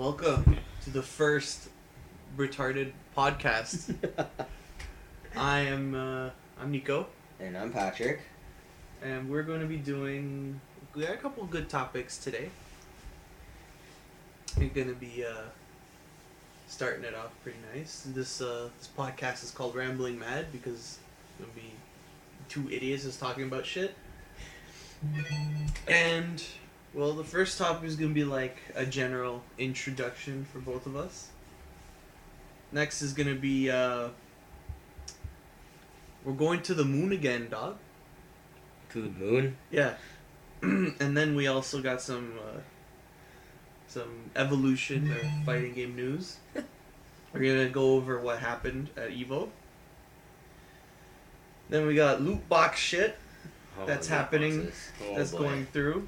Welcome to the first retarded podcast. I'm Nico. And I'm Patrick. And we're going to be we got a couple of good topics today. We're going to be starting it off pretty nice. This podcast is called Rambling Mad because it'll be two idiots just talking about shit. And, well, the first topic is going to be like a general introduction for both of us. Next is going to be, we're going to the moon again, dog. To the moon? Yeah. And then we also got some evolution or fighting game news. We're going to go over what happened at EVO. Then we got loot box shit that's happening, going through.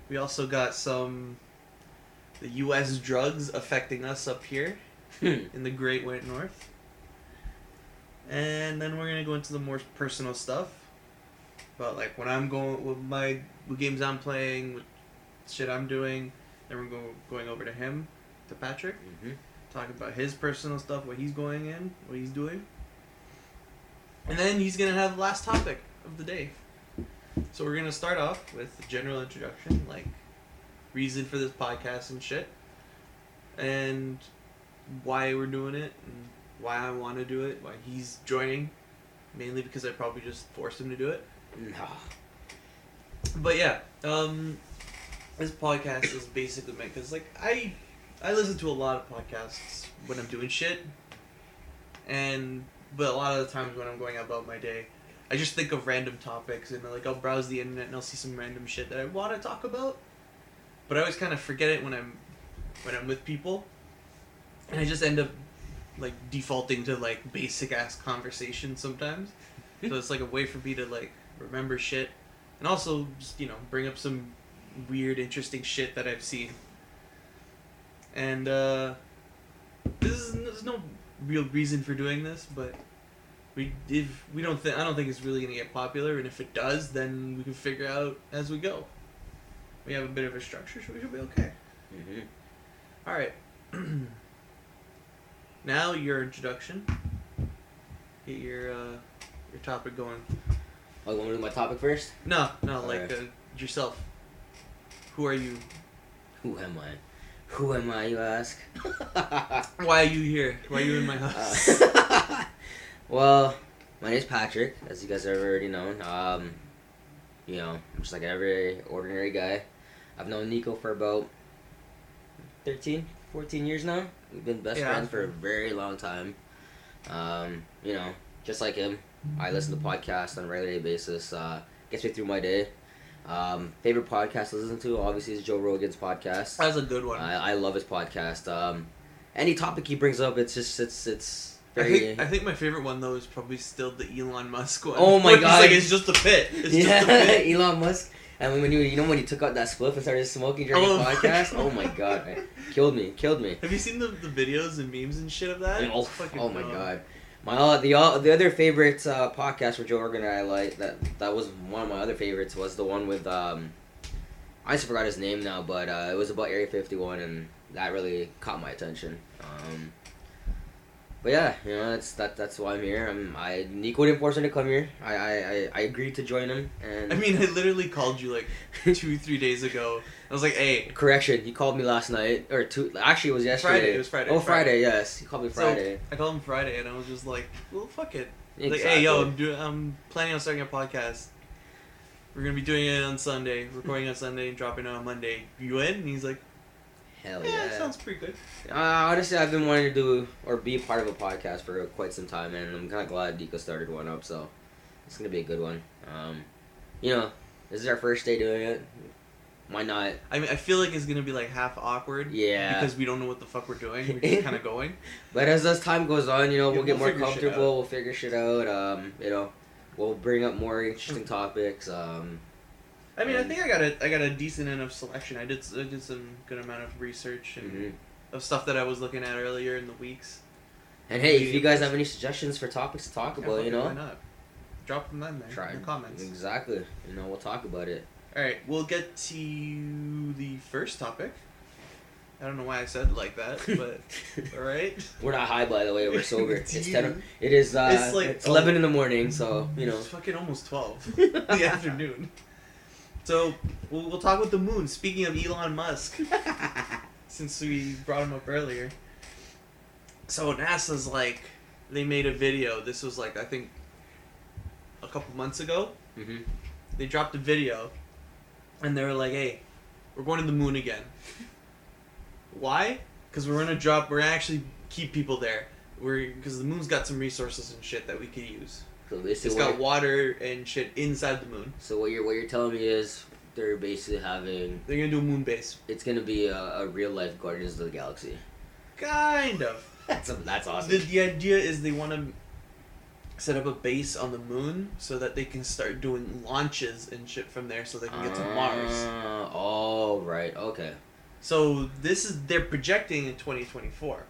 We also got the U.S. drugs affecting us up here in the Great White North. And then we're going to go into the more personal stuff about like when I'm going with what games I'm playing, what shit I'm doing. Then we're going over to him, to Patrick, talking about his personal stuff, what he's going in, what he's doing. And then he's going to have the last topic of the day. So we're going to start off with a general introduction, like reason for this podcast and shit, and why we're doing it, and why I want to do it, why he's joining, mainly because I probably just forced him to do it. No. But yeah, this podcast is basically meant, because like I listen to a lot of podcasts when I'm doing shit, but a lot of the times when I'm going about my day, I just think of random topics, and like I'll browse the internet and I'll see some random shit that I want to talk about, but I always kind of forget it when I'm with people, and I just end up like defaulting to like basic ass conversation sometimes. So it's like a way for me to like remember shit, and also just bring up some weird, interesting shit that I've seen. And there's no real reason for doing this, but I don't think it's really gonna get popular, and if it does, then we can figure out as we go. We have a bit of a structure, so we should be okay. All right. Now your introduction. Get your topic going. Oh, you want me to do my topic first? No, yourself. Who are you? Who am I, you ask? Why are you here? Why are you in my house? Well, my name's Patrick, as you guys have already known. I'm just like every ordinary guy. I've known Nico for about 13, 14 years now. We've been best friends for a very long time. Just like him, I listen to podcasts on a regular basis. Gets me through my day. Favorite podcast to listen to, obviously, is Joe Rogan's podcast. That's a good one. I love his podcast. Any topic he brings up, it's very... I think my favorite one, though, is probably still the Elon Musk one. Oh my god. It's just a pit. It's just a pit. Elon Musk. And when he took out that spliff and started smoking during the podcast, oh my god, man. Killed me. Have you seen the videos and memes and shit of that? Oh my god. The other favorite podcast for Joe Rogan I like, that was one of my other favorites, was the one with I just forgot his name now, but it was about Area 51, and that really caught my attention. But yeah, that's why I'm here. Nico didn't force me to come here. I agreed to join him, and I mean, I literally called you like 2-3 days ago. I was like, "Hey." Correction, he called me last night or two. Actually, it was yesterday. It was Friday. Oh, Friday. Yes, he called me Friday. So, I called him Friday, and I was just like, "Well, fuck it." Exactly. Like, hey, yo, I'm planning on starting a podcast. We're gonna be doing it on Sunday, recording on Sunday, and dropping it on Monday. You in? And he's like, hell yeah. That sounds pretty good. Honestly, I've been wanting to do or be a part of a podcast for quite some time, and I'm kind of glad Nico started one up, so it's going to be a good one. This is our first day doing it. Why not? I mean, I feel like it's going to be like half awkward. Yeah. Because we don't know what the fuck we're doing. We're just kind of going. But as time goes on, we'll get more comfortable. We'll figure shit out. We'll bring up more interesting topics. I mean, I think I got a decent enough selection. I did some good amount of research and of stuff that I was looking at earlier in the weeks. And hey, if you guys have any suggestions for topics to talk about, why not? Drop them in there in the comments. Exactly. We'll talk about it. All right, we'll get to the first topic. I don't know why I said it like that, but all right. We're not high, by the way. We're sober. It's You- 10. It is. It's like- it's 11 in the morning, so you know. It's fucking almost 12 in the afternoon. So we'll talk about the moon. Speaking of Elon Musk, since we brought him up earlier. So NASA's like, they made a video. This was like, I think, a couple months ago. Mm-hmm. They dropped a video, and they were like, "Hey, we're going to the moon again." Why? Because we're gonna actually keep people there. Because the moon's got some resources and shit that we could use. So this It's is got water and shit inside the moon. So what you're telling me is they're basically having. They're gonna do a moon base. It's gonna be a real life Guardians of the Galaxy. Kind of. That's awesome. The idea is they want to set up a base on the moon so that they can start doing launches and shit from there so they can get to Mars. Oh, right. Okay. So they're projecting in 2024.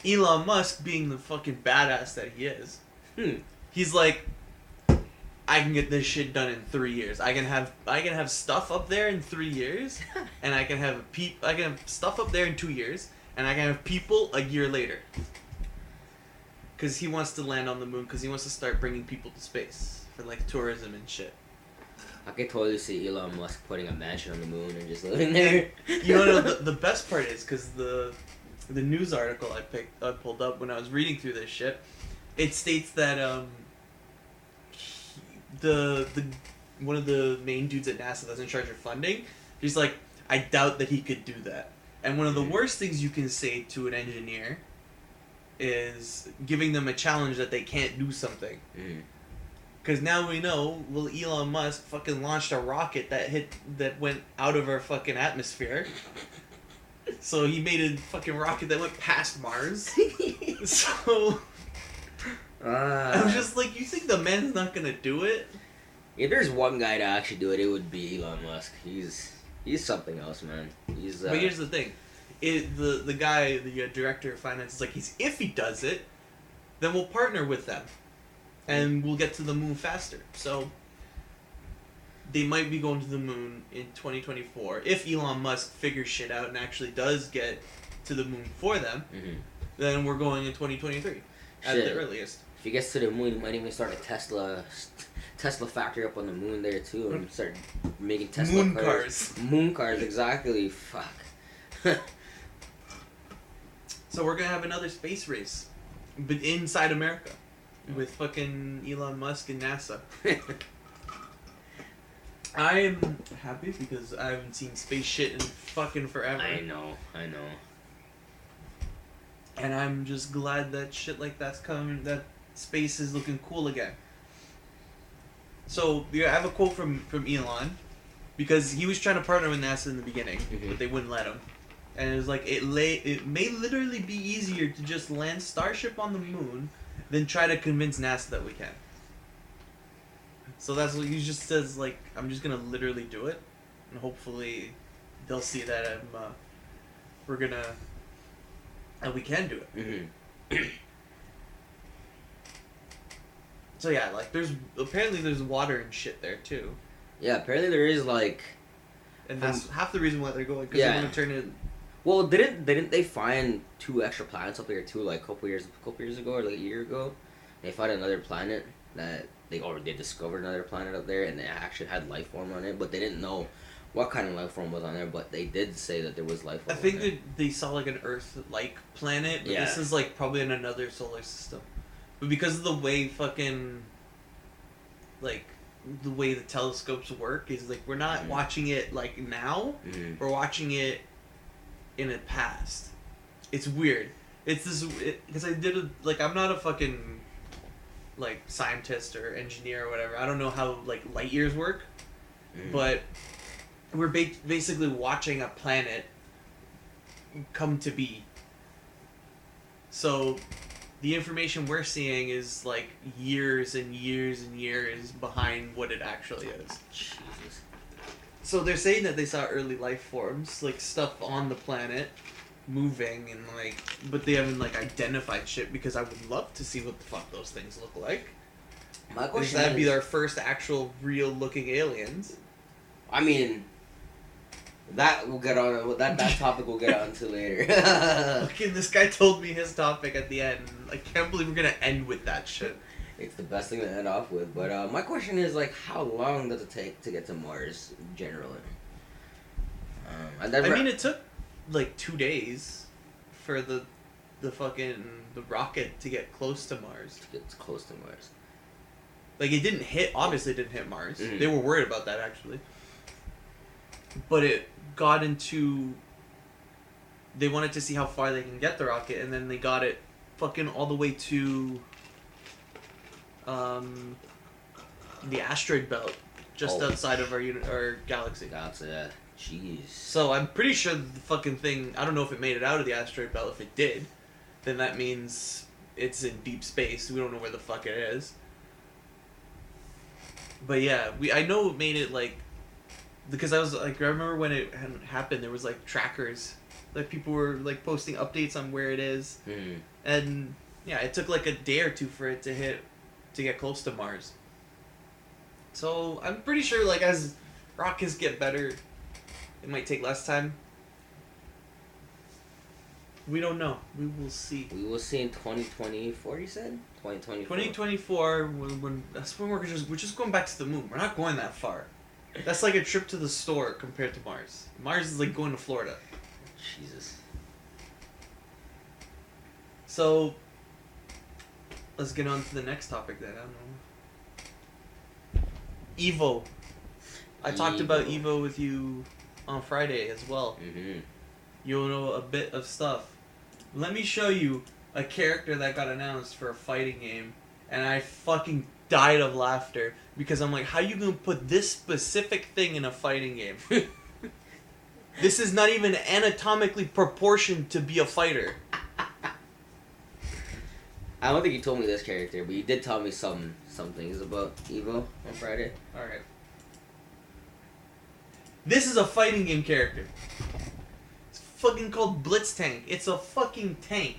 Elon Musk, being the fucking badass that he is, he's like, I can get this shit done in 3 years. I can have stuff up there in 3 years, and I can have stuff up there in 2 years, and I can have people a year later. Because he wants to land on the moon, because he wants to start bringing people to space for like tourism and shit. I could totally see Elon Musk putting a mansion on the moon and just living there. You know, the best part is because the news article I pulled up when I was reading through this shit, it states that the one of the main dudes at NASA that's in charge of funding, he's like, I doubt that he could do that. And one of the worst things you can say to an engineer is giving them a challenge that they can't do something. Because now we know, well, Elon Musk fucking launched a rocket that went out of our fucking atmosphere. So he made a fucking rocket that went past Mars. So I'm just like, you think the man's not gonna do it? If there's one guy to actually do it, it would be Elon Musk. He's something else, man. But here's the thing. The guy, the director of finance, is like, if he does it, then we'll partner with them. And we'll get to the moon faster. So they might be going to the moon in 2024. If Elon Musk figures shit out and actually does get to the moon for them, then we're going in 2023 at the earliest. If he gets to the moon, he might even start a Tesla factory up on the moon there too, and start making Tesla moon cars. Moon cars, exactly. Fuck. So we're gonna have another space race, but inside America. With fucking Elon Musk and NASA. I'm happy because I haven't seen space shit in fucking forever. I know. And I'm just glad that shit like that's coming, that space is looking cool again. So, yeah, I have a quote from Elon, because he was trying to partner with NASA in the beginning, but they wouldn't let him. And it was like, it may literally be easier to just land Starship on the moon then try to convince NASA that we can. So that's what he just says, like, I'm just gonna literally do it, and hopefully they'll see that that we can do it. So yeah, like, apparently there's water and shit there too. Yeah, apparently there is, like... And that's half the reason why they're going, because they want to turn it... Well, didn't they find 2 extra planets up there too, like a couple years ago, or like a year ago? They found another planet that they discovered another planet up there, and they actually had life form on it, but they didn't know what kind of life form was on there. But they did say that there was life form. I think that they saw like an Earth-like planet, but this is like probably in another solar system. But because of the way fucking, like, the way the telescopes work is like we're not watching it like now, we're watching it in the past. It's weird. It's this because I'm not a fucking like scientist or engineer or whatever. I don't know how like light years work, but we're basically watching a planet come to be. So the information we're seeing is like years and years and years behind what it actually is. Jesus. So they're saying that they saw early life forms, like stuff on the planet, moving and like, but they haven't like identified shit because I would love to see what the fuck those things look like. My question that'd be our first actual real looking aliens. I mean, that we'll get on. That topic we'll get on to later. Okay, this guy told me his topic at the end. I can't believe we're gonna end with that shit. It's the best thing to end off with. But my question is, like, how long does it take to get to Mars, generally? I mean, it took, like, 2 days for the rocket to get close to Mars. To get close to Mars. Like, it didn't hit, obviously it didn't hit Mars. Mm-hmm. They were worried about that, actually. But it got into... They wanted to see how far they can get the rocket, and then they got it fucking all the way to... the asteroid belt, just outside of our galaxy. Yeah. Jeez. So I'm pretty sure the fucking thing, I don't know if it made it out of the asteroid belt. If it did, then that means it's in deep space. We don't know where the fuck it is. But yeah, I know it made it, like, because I was like, I remember when it happened, there was like trackers, like people were like posting updates on where it is, and yeah, it took like a day or two for it to get close to Mars. So I'm pretty sure, like, as rockets get better, it might take less time. We don't know. We will see. We will see in 2024. You said 2024. 2024. When that's when we're just going back to the moon. We're not going that far. That's like a trip to the store compared to Mars. Mars is like going to Florida. Jesus. So let's get on to the next topic then. I don't know. Evo. I talked about Evo with you on Friday as well. Mm-hmm. You'll know a bit of stuff. Let me show you a character that got announced for a fighting game, and I fucking died of laughter because I'm like, how you gonna put this specific thing in a fighting game? This is not even anatomically proportioned to be a fighter. I don't think you told me this character, but you did tell me some things about Evo on Friday. Alright. This is a fighting game character. It's fucking called Blitz tank. It's a fucking tank.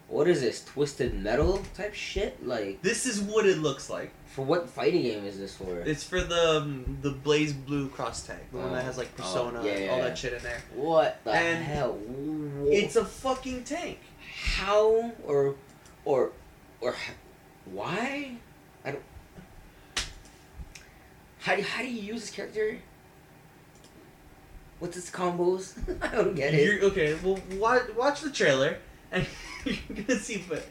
What is this? Twisted metal type shit? Like, this is what it looks like. For what fighting game is this for? It's for the Blaze Blue cross tag, the one that has like Persona, and all that shit in there. What the hell? It's a fucking tank. How or why? I don't. How do you use this character? What's its combos? I don't get it. Okay, well, watch the trailer, and you're gonna see. But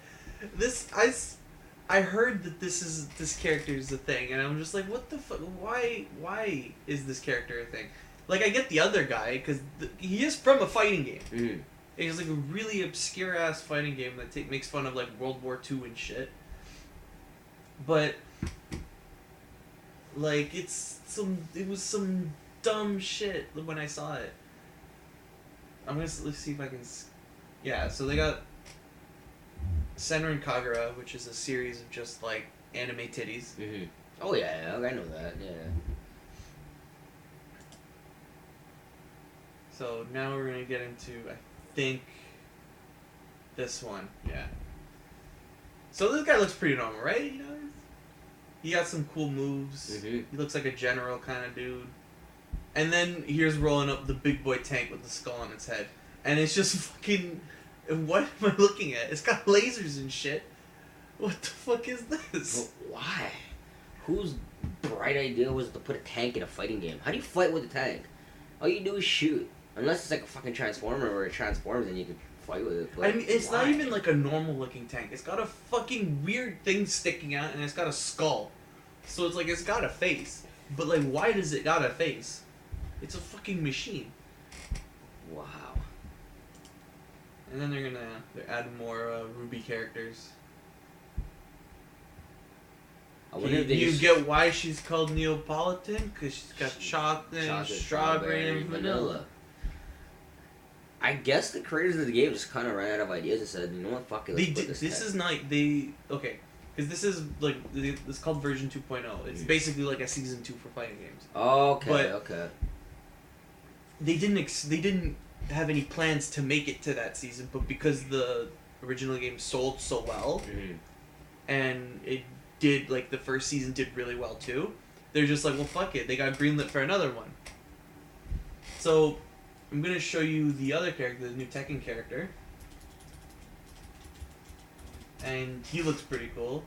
I heard that this character is a thing, and I'm just like, what the fuck? Why is this character a thing? Like, I get the other guy because he is from a fighting game. Mm. It's like a really obscure ass fighting game that makes fun of like World War II and shit. But like it was some dumb shit when I saw it. Let's see if I can. Yeah, so they got Senran Kagura, which is a series of just like anime titties. Mm-hmm. Oh yeah, I know that. Yeah. So now we're gonna get into, I think, this one. Yeah. So this guy looks pretty normal, right? You know, he got some cool moves. Mm-hmm. He looks like a general kind of dude. And then here's rolling up the big boy tank with the skull on its head, and it's just fucking. What am I looking at? It's got lasers and shit. What the fuck is this? But why? Whose bright idea was it to put a tank in a fighting game? How do you fight with a tank? All you do is shoot. Unless it's like a fucking transformer where it transforms and you can fight with it. But I mean, it's why? not even like a normal looking tank. It's got a fucking weird thing sticking out, and it's got a skull. So it's like, it's got a face. But like, why does it got a face? It's a fucking machine. Wow. And then they're adding more Ruby characters. You get why she's called Neapolitan? Because she's got chocolate, strawberry, and vanilla. I guess the creators of the game just kind of ran out of ideas and said, you know what, fuck it, let's put this is not... Okay, because this is, like, it's called version 2.0. It's basically like a season 2 for fighting games. Okay, okay. They didn't have any plans to make it to that season, but because the original game sold so well, and it did, like, the first season did really well too, they're just like, well, fuck it. They got greenlit for another one. So, I'm gonna show you the other character, the new Tekken character. And he looks pretty cool.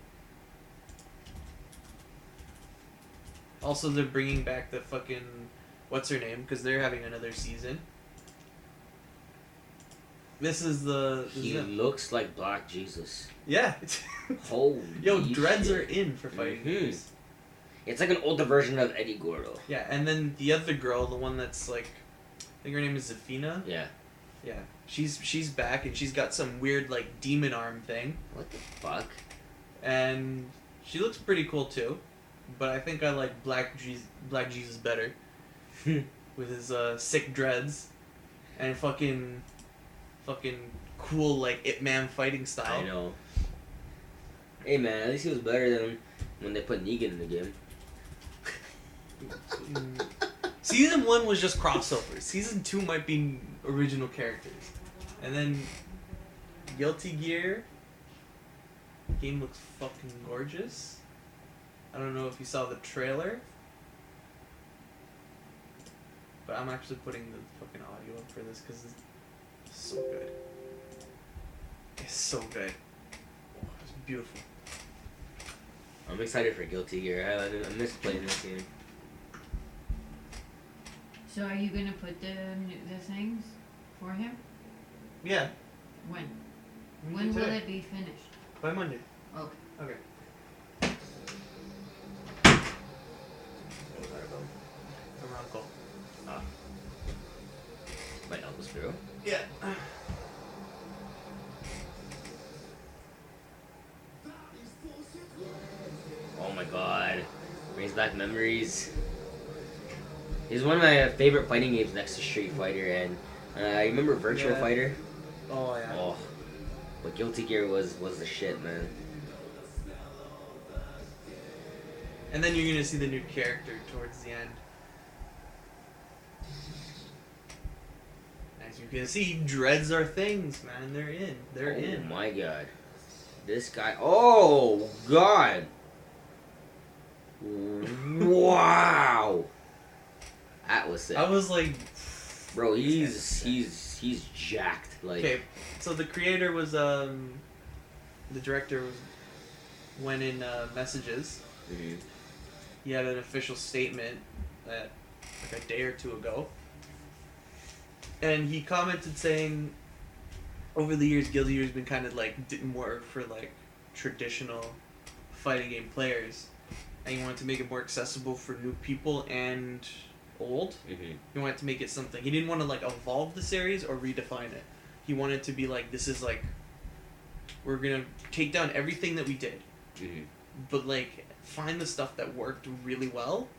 Also, they're bringing back the fucking... What's her name? Because they're having another season. This is the... He looks like Black Jesus. Yeah. Holy Yo, dreads shit. are in for fighting games. It's like an older version of Eddie Gordo. Yeah, and then the other girl, the one that's like... I think her name is Zafina. Yeah. Yeah. She's back, and she's got some weird, like, demon arm thing. What the fuck? And she looks pretty cool, too. But I think I like Black Jesus better. With his sick dreads. And fucking cool, like, Ip Man fighting style. I know. Hey, man, at least he was better than when they put Negan in the game. Season 1 was just crossovers. Season 2 might be original characters. And then Guilty Gear. Game looks fucking gorgeous. I don't know if you saw the trailer. But I'm actually putting the fucking audio up for this because it's so good. It's so good. Oh, it's beautiful. I'm excited for Guilty Gear. I miss playing this game. So are you gonna put the things for him? Yeah. When? When will it be finished? By Monday. Okay. Okay. From my uncle. Ah. My uncle's Pharaoh? Yeah. Oh my god. Brings back memories. It's one of my favorite fighting games next to Street Fighter, and I remember Virtual Fighter. Oh yeah. Oh, but Guilty Gear was the shit, man. And then you're gonna see the new character towards the end. As you can see, dreads are things, man. They're in. They're in. Oh my god. This guy. Oh god. Wow. That was sick. I was like, bro, he's jacked. Like, okay, so the creator was the director went in messages. Mhm. He had an official statement that like a day or two ago, and he commented saying, over the years, Guilty Gear has been kind of like more for like traditional fighting game players, and he wanted to make it more accessible for new people and old. Mhm. He wanted to make it something. He didn't want to like evolve the series or redefine it. He wanted to be like, this is like, we're gonna take down everything that we did, but like find the stuff that worked really well,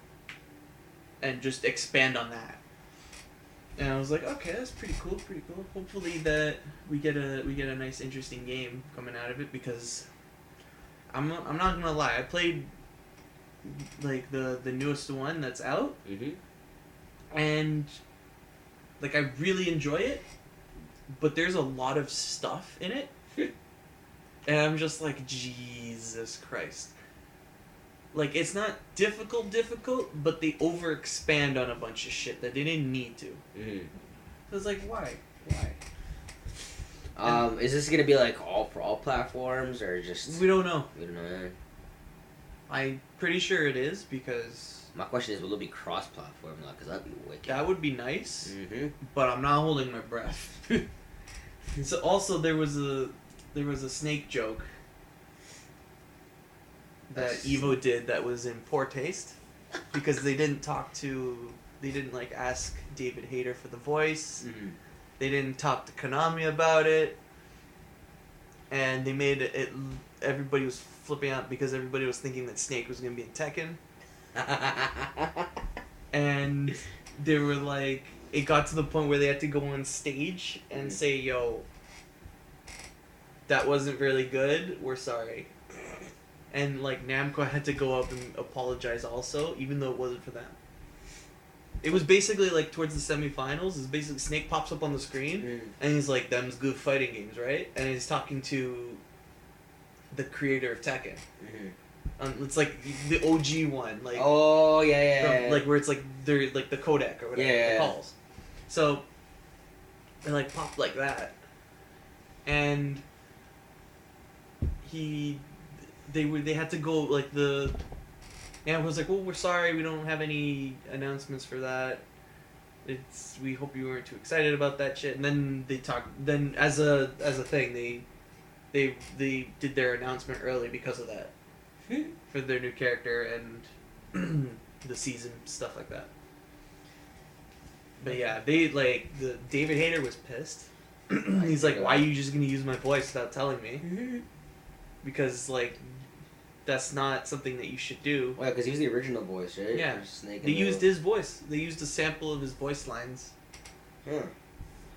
and just expand on that. And I was like, okay, that's pretty cool, pretty cool. Hopefully that we get a nice, interesting game coming out of it, because I'm not gonna lie, I played like the newest one that's out. And like I really enjoy it, but there's a lot of stuff in it, and I'm just like, Jesus Christ. Like, it's not difficult, but they overexpand on a bunch of shit that they didn't need to. So it's like, why? Is this gonna be like for all platforms, or just? We don't know. We don't know. I'm pretty sure it is, because My question is, will it be cross-platform now? Because that'd be wicked. that would be nice, Mhm. but I'm not holding my breath. So also there was a snake joke that Evo did that was in poor taste, because they didn't like ask David Hayter for the voice. They didn't talk to Konami about it, and they made it everybody was flipping out because everybody was thinking that Snake was going to be in Tekken. And they were like, it got to the point where they had to go on stage and say, yo, that wasn't really good, we're sorry. And like Namco had to go up and apologize also, even though it wasn't for them. It was basically like towards the semifinals, is basically Snake pops up on the screen and he's like, them's good fighting games, right? And he's talking to the creator of Tekken. It's like the OG one, like Oh yeah. like where it's like they're like the codec or whatever Yeah. it calls. So they like popped like that, and they had to go like the and was like, well, we're sorry, we don't have any announcements for that. We hope you weren't too excited about that shit. And then they talked. Then as a thing, they did their announcement early because of that for their new character and the season stuff like that. But yeah, the David Hayter was pissed. He's like, "Why are you just gonna use my voice without telling me?" Because like, that's not something that you should do. Well, because he was the original voice, right? Yeah. Snake. They used his voice. They used a sample of his voice lines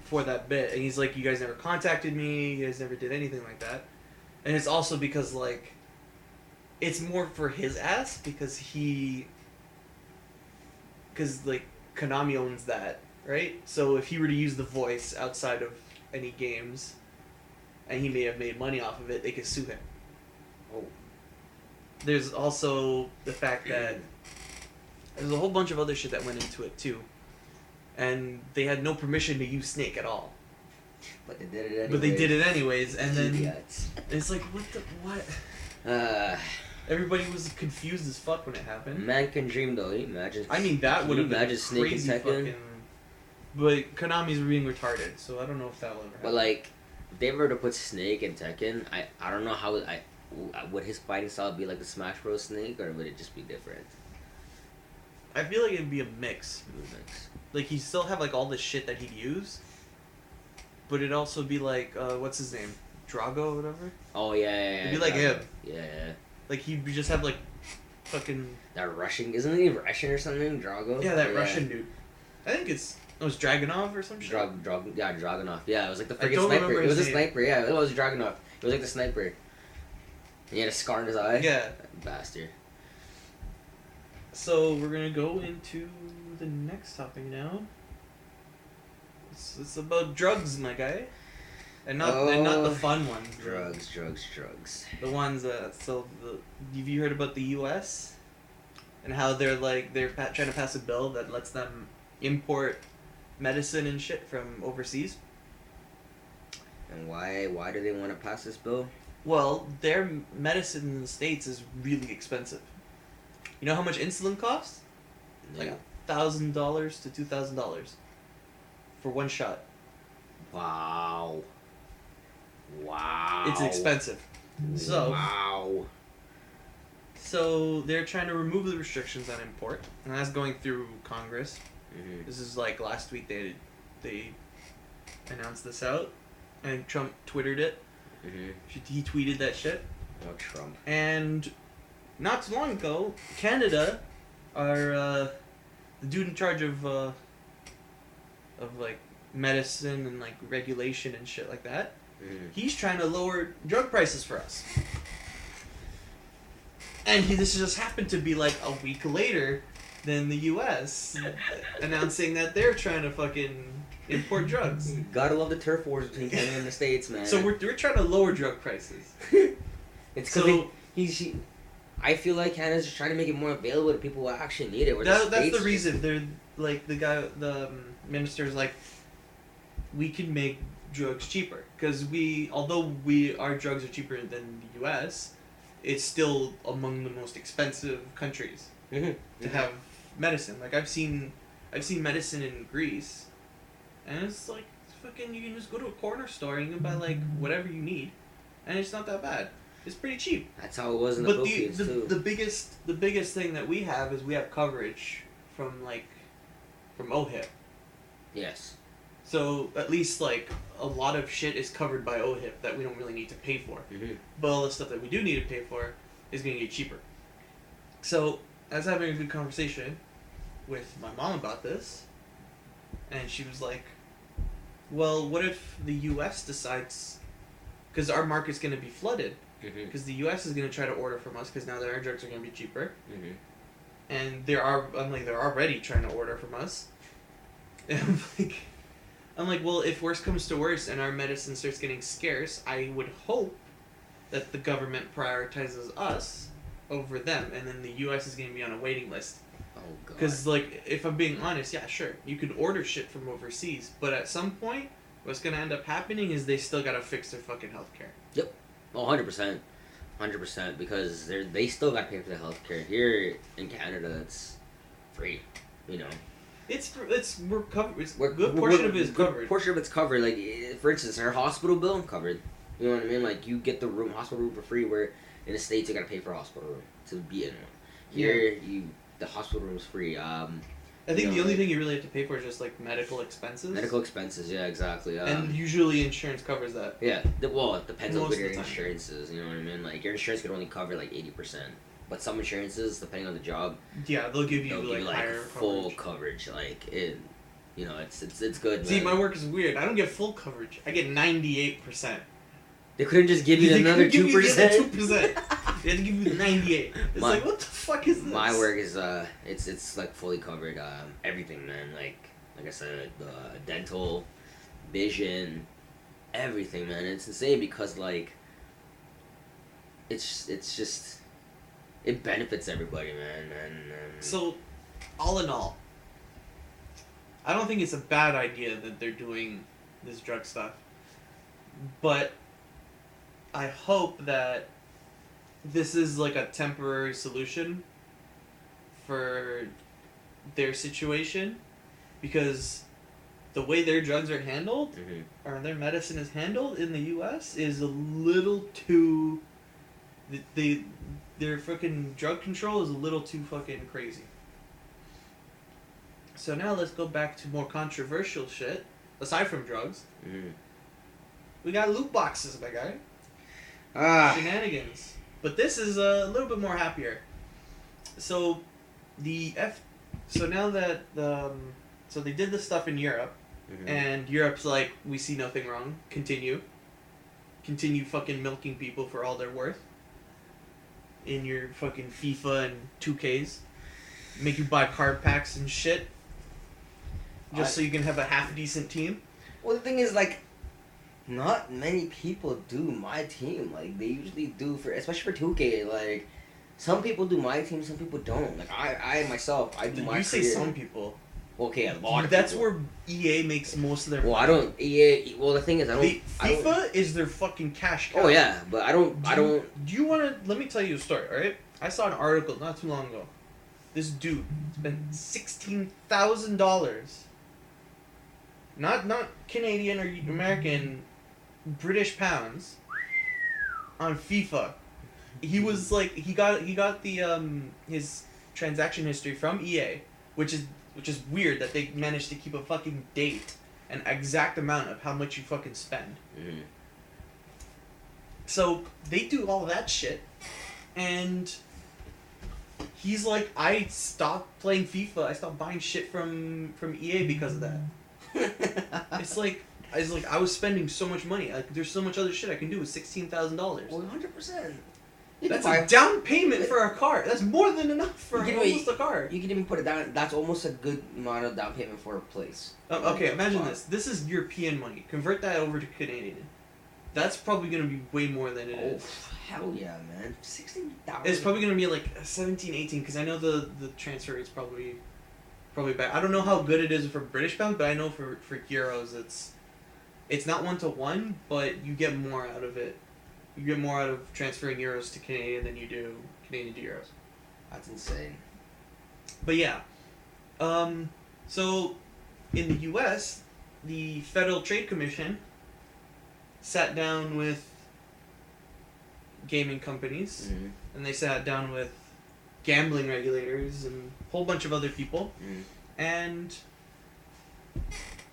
for that bit, and he's like, "You guys never contacted me. You guys never did anything like that." And it's also because like, it's more for his ass because like Konami owns that, right? So if he were to use the voice outside of any games, and he may have made money off of it, they could sue him. Oh. There's also the fact that there's a whole bunch of other shit that went into it too, and they had no permission to use Snake at all. But they did it anyways. But they did it anyways, and then Idiots. it's like, what? Everybody was confused as fuck when it happened. Man can dream though. Imagine. I mean, that would have been imagine Snake crazy and Tekken. fucking. But Konami's being retarded, so I don't know if that will ever happen. But like, if they were to put Snake in Tekken, I don't know how would his fighting style be like the Smash Bros. Snake, or would it just be different? I feel like it'd be a mix. Like he'd still have like all the shit that he'd use, but it'd also be like what's his name, Drago or whatever. Oh yeah. It'd be like him. Yeah. Like he'd just have like fucking that Russian, isn't he Russian or something? Drago. Yeah, that Russian dude. I think it was Dragunov or some shit. Dragunov. Yeah, it was like the I freaking don't sniper. remember It was a his name. sniper. Yeah, it was Dragunov. It was like the sniper. He had a scar in his eye. Yeah. Bastard. So we're gonna go into the next topic now. It's about drugs, my guy, and not the fun ones. Drugs. The ones that have you heard about the U.S. and how they're trying to pass a bill that lets them import medicine and shit from overseas? And why do they want to pass this bill? Well, their medicine in the States is really expensive. You know how much insulin costs? Like $1,000 to $2,000 for one shot. Wow. It's expensive. Wow. So they're trying to remove the restrictions on import, and that's going through Congress. Mm-hmm. This is like last week they announced this out, and Trump twittered it. Mm-hmm. He tweeted that shit. Oh, Trump. And not too long ago, Canada, the dude in charge of like medicine and like regulation and shit like that, he's trying to lower drug prices for us. And this just happened to be like a week later than the U.S. announcing that they're trying to fucking import drugs. Gotta love the turf wars between Canada and the States, man. So we're trying to lower drug prices. It's because I feel like Canada's just trying to make it more available to people who actually need it. That's the reason. They're like the minister's like, we can make drugs cheaper because although our drugs are cheaper than the U.S., it's still among the most expensive countries to have medicine. Like I've seen medicine in Greece, and it's like fucking. You can just go to a corner store and you can buy like whatever you need, and it's not that bad. It's pretty cheap. That's how it was in the Philippines too. The biggest thing that we have is we have coverage from OHIP. Yes. So at least like a lot of shit is covered by OHIP that we don't really need to pay for. But all the stuff that we do need to pay for is going to get cheaper. So I was having a good conversation with my mom about this, and she was like, well, what if the U.S. decides, because our market's going to be flooded, because the U.S. is going to try to order from us because now that our drugs are going to be cheaper, and they're already trying to order from us. And I'm like, well, if worse comes to worse and our medicine starts getting scarce, I would hope that the government prioritizes us over them, and then the U.S. is gonna be on a waiting list. Oh god. Because like, if I'm being honest, yeah, sure, you could order shit from overseas, but at some point, what's gonna end up happening is they still gotta fix their fucking healthcare. Yep. Oh, 100%. 100%, because they still got to pay for the healthcare. Here in Canada, it's free, you know. We're covered. A good portion of it is covered. Portion of it's covered. Like, for instance, our hospital bill covered. You know what I mean? Like, you get the hospital room for free. Where in the States, you got to pay for a hospital room to be in one. Here, the hospital room's free. I think the only thing you really have to pay for is just like medical expenses. Medical expenses, yeah, exactly. And usually insurance covers that. Yeah, well, it depends on what your the time. insurance is. You know what I mean? Like, your insurance could only cover like 80%, but some insurances, depending on the job, yeah, they'll give you like higher full coverage. Like it, you know, it's good. See, man. my work is weird. I don't get full coverage. I get 98%. They couldn't just give you another 2%. 2%. They have to give you 98. It's like, what the fuck is this? My work is it's like fully covered. Everything, man. Like I said, dental, vision, everything, man. It's insane because like it's just it benefits everybody, man. And so, all in all, I don't think it's a bad idea that they're doing this drug stuff, but I hope that this is like a temporary solution for their situation, because the way their drugs are handled, or their medicine is handled in the U.S. is a little too... Their fucking drug control is a little too fucking crazy. So now let's go back to more controversial shit, aside from drugs. We got loot boxes, my guy. Shenanigans. But this is a little bit more happier. So so now that so they did this stuff in Europe, and Europe's like, we see nothing wrong. Continue fucking milking people for all they're worth in your fucking FIFA and 2Ks. Make you buy card packs and shit just so you can have a half decent team. Well, the thing is, like, not many people do my team. Like, they usually do especially for 2K. Like, some people do my team, some people don't. Like, I myself, I do my. You say some people. Okay, a lot of That's people. where EA makes most of their. Well, I don't. EA. Well, the thing is, FIFA is their fucking cash cow. Oh yeah, but I don't. Do you want to? Let me tell you a story. All right, I saw an article not too long ago. This dude spent $16,000. Not Canadian or American, British pounds. On FIFA. He was like he got the his transaction history from EA, which is weird that they managed to keep a fucking date, an exact amount of how much you fucking spend. So they do all that shit, and he's like, I stopped playing FIFA. I stopped buying shit from EA because of that. It's like I was spending so much money. Like, there's so much other shit I can do with $16,000. Well, 100%. That's a down payment for a car. That's more than enough for almost a car. You can even put it down. That's almost a good amount of down payment for a place. Okay, imagine this. This is European money. Convert that over to Canadian. That's probably going to be way more than it is. Hell yeah, man. 16,000. It's probably going to be like 17, 18, because I know the transfer rate's probably bad. I don't know how good it is for British pounds, but I know for euros it's not 1-to-1, but you get more out of it. You get more out of transferring euros to Canadian than you do Canadian to euros. That's insane. But yeah. So in the US, the Federal Trade Commission sat down with gaming companies, and they sat down with gambling regulators and a whole bunch of other people, and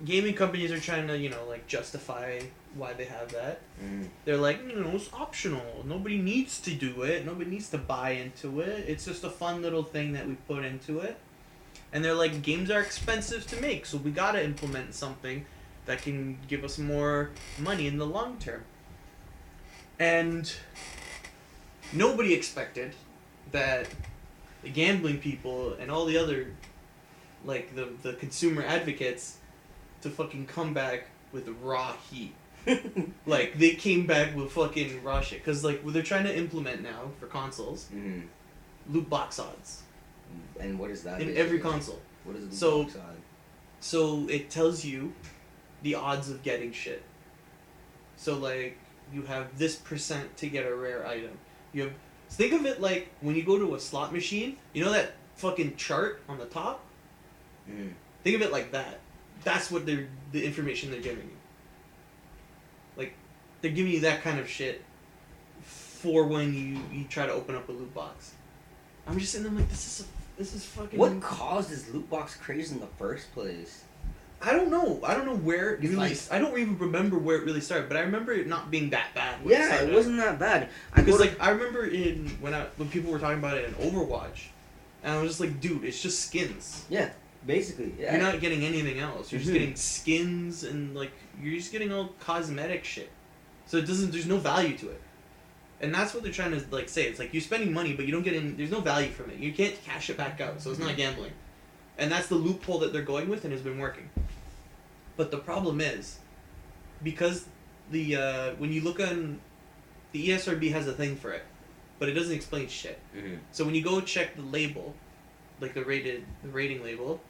gaming companies are trying to, like, justify why they have that. They're like, it's optional. Nobody needs to do it. Nobody needs to buy into it. It's just a fun little thing that we put into it. And they're like, games are expensive to make, so we gotta implement something that can give us more money in the long term. And nobody expected that the gambling people and all the other, like, the consumer advocates to fucking come back with raw heat. Like, they came back with fucking raw shit. Because, like, what they're trying to implement now for consoles loot box odds And what is that? in basically? every console. What is a loot So- box odd? So it tells you the odds of getting shit. So like you have this percent to get a rare item. You have think of it like when you go to a slot machine. You know that fucking chart on the top. Mm. Think of it like that. That's what the information they're giving you. Like they're giving you that kind of shit for when you try to open up a loot box. I'm just sitting there like this is fucking. What caused this loot box craze in the first place? I don't know. I don't know where it It's really. like- I don't even remember where it really started, but I remember it not being that bad. when Yeah, started it out. wasn't that bad. Because like I remember when people were talking about it in Overwatch, and I was just like, dude, it's just skins. Basically, yeah. You're not getting anything else. You're just Mhm. getting skins and like you're just getting all cosmetic shit. So it doesn't. There's no value to it, and that's what they're trying to like say. It's like you're spending money, but you don't get in. There's no value from it. You can't cash it back out. So it's not gambling, and that's the loophole that they're going with, and has been working. But the problem is, because the when you look on, the ESRB has a thing for it, but it doesn't explain shit. Mm-hmm. So when you go check the label, like the rating label,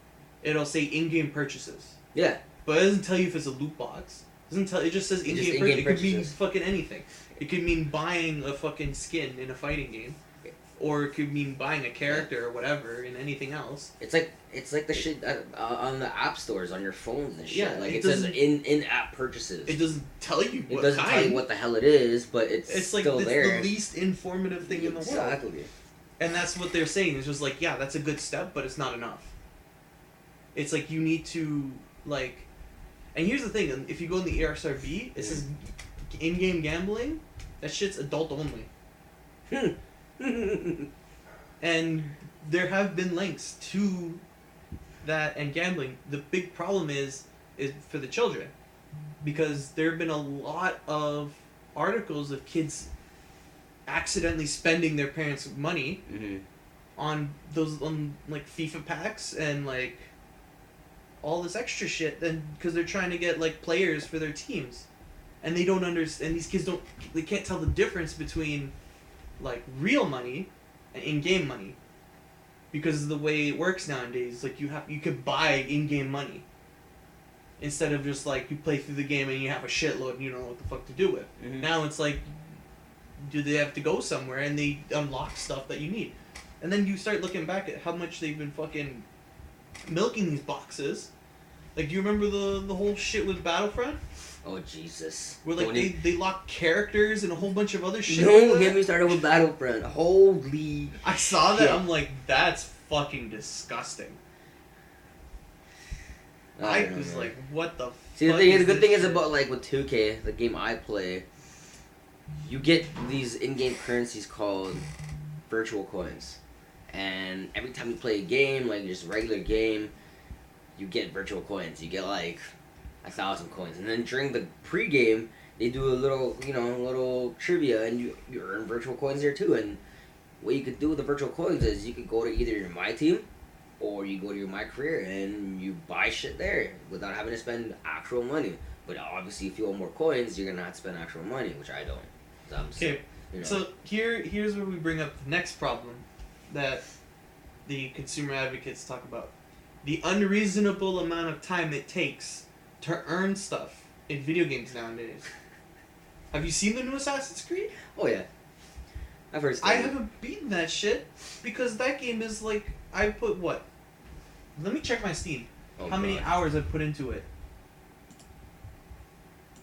it'll say in-game purchases. Yeah. But it doesn't tell you if it's a loot box. It doesn't tell. It just says It just in-game in-game purchase. It could mean purchases. fucking anything. It could mean buying a fucking skin in a fighting game, or it could mean buying a character or whatever in anything else. It's like the shit on the app stores on your phones and shit. Yeah, like it it says doesn't- in-app purchases. It doesn't tell you It what doesn't kind. tell you what the hell it is, but it's It's like still it's there. the least informative thing in the world. Exactly. And that's what they're saying. It's just like, yeah, that's a good step, but it's not enough. It's like you need to, like... And here's the thing. If you go in the ESRB, it says in-game gambling. That shit's adult only. And there have been links to that and gambling. The big problem is for the children. Because there have been a lot of articles of kids accidentally spending their parents' money Mm-hmm. on like FIFA packs and like all this extra shit, then because they're trying to get like players for their teams, and they don't understand. These kids they can't tell the difference between like real money and in-game money, because of the way it works nowadays. Like you could buy in-game money instead of just like you play through the game and you have a shitload and you don't know what the fuck to do with. Mm-hmm. Now it's like, do they have to go somewhere and they unlock stuff that you need? And then you start looking back at how much they've been fucking milking these boxes. Like, do you remember the whole shit with Battlefront? Oh Jesus! Where like Don't they lock characters and a whole bunch of other shit. Don't like get that? me started with Battlefront. Holy! I saw that. shit. I'm like, that's fucking disgusting. I don't was know. like, what the? See, the fuck thing is is, the good this thing is shit? about like with 2K, the game I play, you get these in-game currencies called virtual coins, and every time you play a game, like just a regular game, you get virtual coins. You get like 1,000 coins, and then during the pre-game, they do a little trivia, and you earn virtual coins there too. And what you could do with the virtual coins is you could go to either your My Team, or you go to your My Career and you buy shit there without having to spend actual money. But obviously, if you want more coins, you're gonna have to spend actual money, which I don't. 'Cause I'm Okay, you know. so here's where we bring up the next problem that the consumer advocates talk about: the unreasonable amount of time it takes to earn stuff in video games nowadays. Have you seen the new Assassin's Creed? Oh yeah, I've heard. I haven't beaten that shit because that game is like, I put what? Let me check my Steam. Oh, How many God. hours I put into it?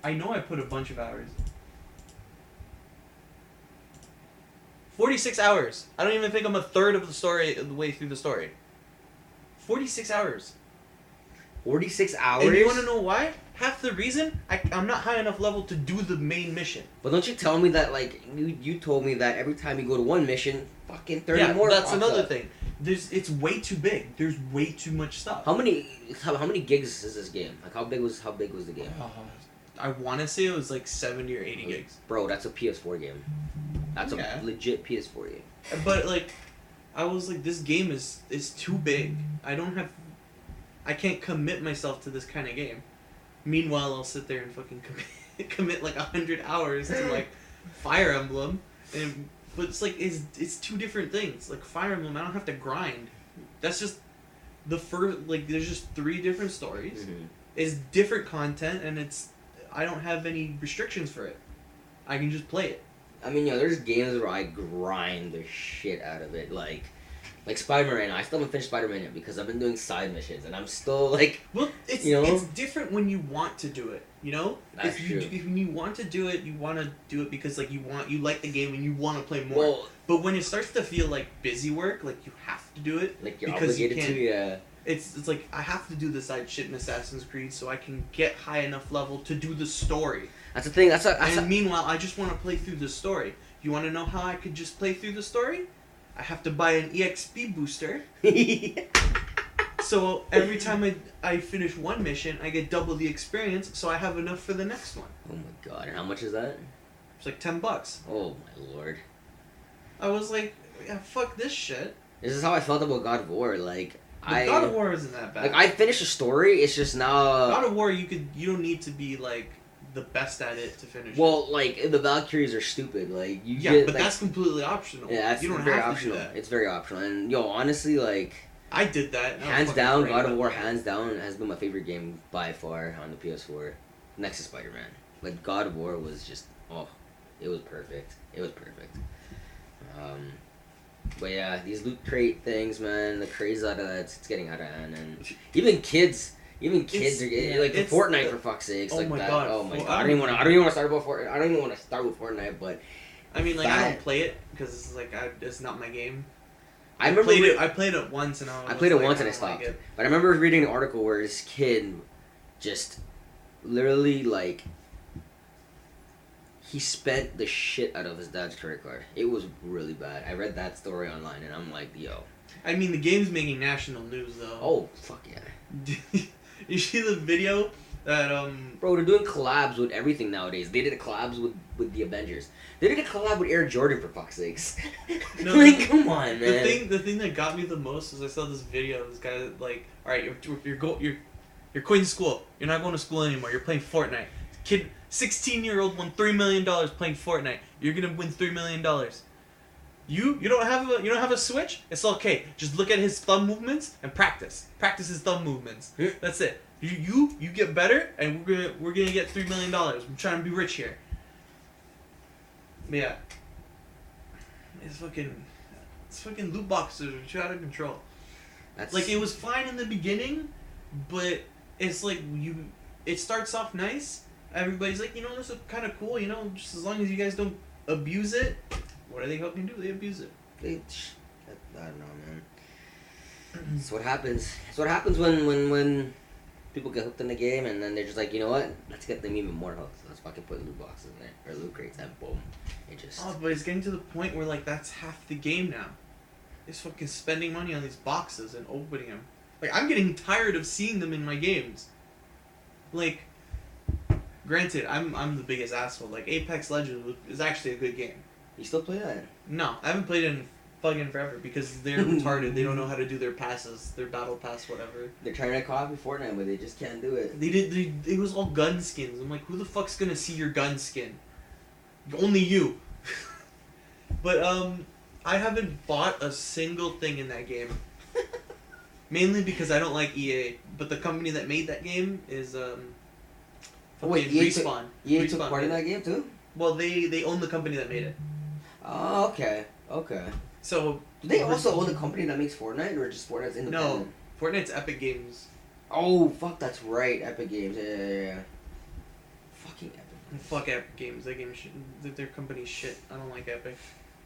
I know I put a bunch of hours. 46 hours. I don't even think I'm a third of the way through the story. 46 hours. 46 hours. And you want to know why? Half the reason I'm not high enough level to do the main mission. But don't you tell me that like you told me that every time you go to one mission, fucking 30 more. That's pops another up. thing. It's way too big. There's way too much stuff. How many gigs is this game? Like how big was the game? I want to say it was like 70 or 80 gigs. Bro, that's a PS4 game. That's Yeah. a legit PS4 game. But like, I was like, this game is too big. I can't commit myself to this kind of game. Meanwhile, I'll sit there and fucking commit like 100 hours to like Fire Emblem and but it's like it's two different things. Like Fire Emblem, I don't have to grind. That's just the first. Like there's just 3 different stories. Mm-hmm. It's different content, and I don't have any restrictions for it. I can just play it. I mean, there's games where I grind the shit out of it, like Spider-Man. I still haven't finished Spider-Man yet because I've been doing side missions, and I'm still like. Well, it's different when you want to do it. That's true. If you want to do it, you want to do it because like you like the game and you want to play more. Well, but when it starts to feel like busy work, like you have to do it, like you're because obligated to, yeah. It's like I have to do the side shit in Assassin's Creed so I can get high enough level to do the story. That's the thing. And meanwhile, I just want to play through the story. You want to know how I could just play through the story? I have to buy an EXP booster. So every time I finish one mission, I get double the experience, so I have enough for the next one. Oh my god! And how much is that? It's like $10. Oh my lord! I was like, yeah, fuck this shit. This is how I felt about God of War. God of War isn't that bad. Like I finished the story. It's just now. God of War, you don't need to be like the best at it to finish. Well, the Valkyries are stupid. Like you. Yeah, get, but that's completely optional. Yeah, that's you don't very have optional. to do that. It's very optional, and honestly, I did that. Hands down, God of War, hands down, has been my favorite game by far on the PS4, next to Spider-Man. Like God of War was just it was perfect. It was perfect. But yeah, these loot crate things, man, the craze out of that, it's getting out of hand, and even kids are getting the Fortnite for fuck's sakes, oh my god. Oh my god, I don't even want to start with Fortnite. I don't even want to start with Fortnite, but I mean, I don't play it because it's not my game. I remember I played it once and I played it once and I stopped. But I remember reading an article where this kid just literally he spent the shit out of his dad's credit card. It was really bad. I read that story online and I'm like, yo. I mean, the game's making national news though. Oh, fuck yeah. You see the video that Bro, they're doing collabs with everything nowadays. They did a collabs with the Avengers. They did a collab with Air Jordan for fuck's sakes. No, come on, man. The thing that got me the most was I saw this video of this guy alright, you're quitting school. You're not going to school anymore. You're playing Fortnite. Kid, 16-year-old won $3 million playing Fortnite. You're gonna win $3 million. You don't have a Switch? It's okay. Just look at his thumb movements and practice. Practice his thumb movements. That's it. You get better, and we're gonna get $3 million. I'm trying to be rich here. But yeah, it's fucking loot boxes are too out of control. That's it was fine in the beginning, but it's it starts off nice. Everybody's like, this is kind of cool. Just as long as you guys don't abuse it. What are they helping do? They abuse it. I don't know, man. It's what happens. It's what happens when people get hooked in the game, and then they're just like, you know what? Let's get them even more hooked. Let's fucking put loot boxes in there, or loot crates, and boom. It just... Oh, but it's getting to the point where, that's half the game now. It's fucking spending money on these boxes and opening them. I'm getting tired of seeing them in my games. Granted, I'm the biggest asshole. Apex Legends is actually a good game. You still play that? No, I haven't played it in fucking forever because they're retarded. They don't know how to do their passes, their battle pass, whatever. They're trying to copy Fortnite, but they just can't do it. It was all gun skins. I'm like, who the fuck's gonna see your gun skin? Only you. But I haven't bought a single thing in that game. Mainly because I don't like EA, but the company that made that game is wait, Respawn. EA took part in that game too? Well, they own the company that made it. Oh, okay. So, do they also own the company that makes Fortnite, or just Fortnite's independent? No, Fortnite's Epic Games. Oh, fuck, that's right, Epic Games. Yeah. Fucking Epic. Fuck Epic Games. That game shit. Their company's shit. I don't like Epic.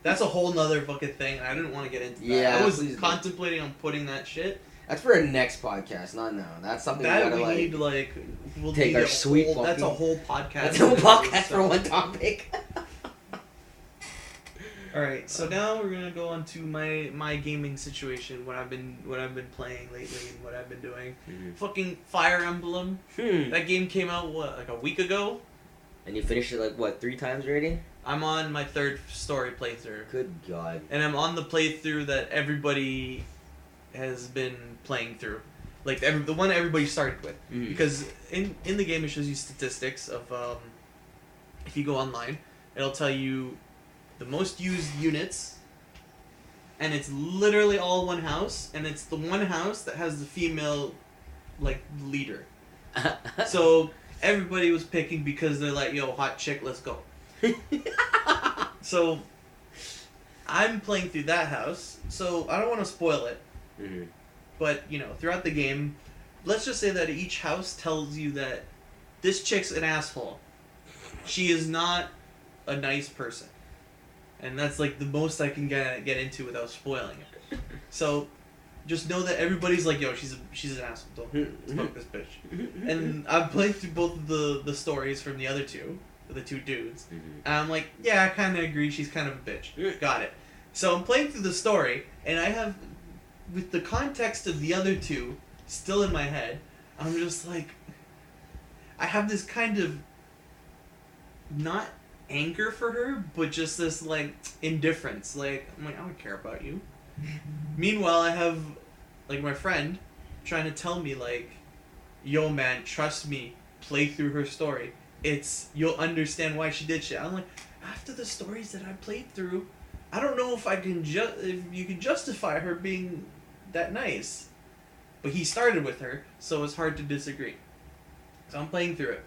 That's a whole nother fucking thing. I didn't want to get into that. Yeah, I was contemplating on putting that shit. That's for a next podcast, not now. That's something that we gotta need we'll take need our sweet. That's a whole podcast. That's a whole podcast for one topic. All right, so now we're gonna go on to my gaming situation. What I've been playing lately and what I've been doing. Mm-hmm. Fucking Fire Emblem. That game came out a week ago. And you finished it 3 times already? I'm on my 3rd story playthrough. Good God. And I'm on the playthrough that everybody has been playing through. The one everybody started with. Mm-hmm. Because in the game it shows you statistics of if you go online, it'll tell you the most used units, and it's literally all one house, and it's the one house that has the female, like, leader. So everybody was picking because they're like, yo, hot chick, let's go. So I'm playing through that house, so I don't want to spoil it. Mm-hmm. But, you know, throughout the game, let's just say that each house tells you that this chick's an asshole. She is not a nice person. And that's, like, the most I can get into without spoiling it. So, just know that everybody's like, yo, she's an asshole. Don't fuck this bitch. And I've played through both of the stories from the other two, the two dudes. And I'm like, yeah, I kind of agree. She's kind of a bitch. Got it. So I'm playing through the story, and I have, with the context of the other two still in my head, I'm just like, I have this kind of, not anger for her, but just this, like, indifference. Like, I'm like, I don't care about you. Meanwhile, I have, like, my friend trying to tell me, like, yo, man, trust me, play through her story. You'll understand why she did shit. I'm like, after the stories that I played through, I don't know if if you can justify her being that nice. But he started with her, so it's hard to disagree. So I'm playing through it.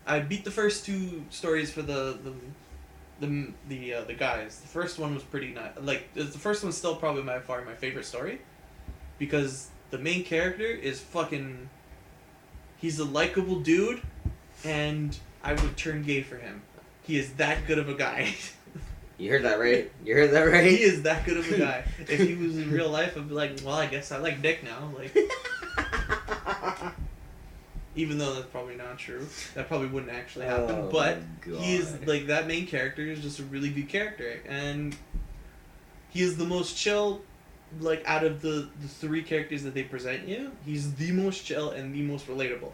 I beat the first two stories for the guys. The first one was pretty nice. Like, the first one's still probably by far my favorite story, because the main character is fucking. He's a likable dude, and I would turn gay for him. He is that good of a guy. You heard that right? You heard that right? He is that good of a guy. If he was in real life, I'd be like, well, I guess I like dick now. Like, even though that's probably not true. That probably wouldn't actually happen. Oh, but he is, like, that main character is just a really good character. And he is the most chill, like, out of the three characters that they present you. He's the most chill and the most relatable.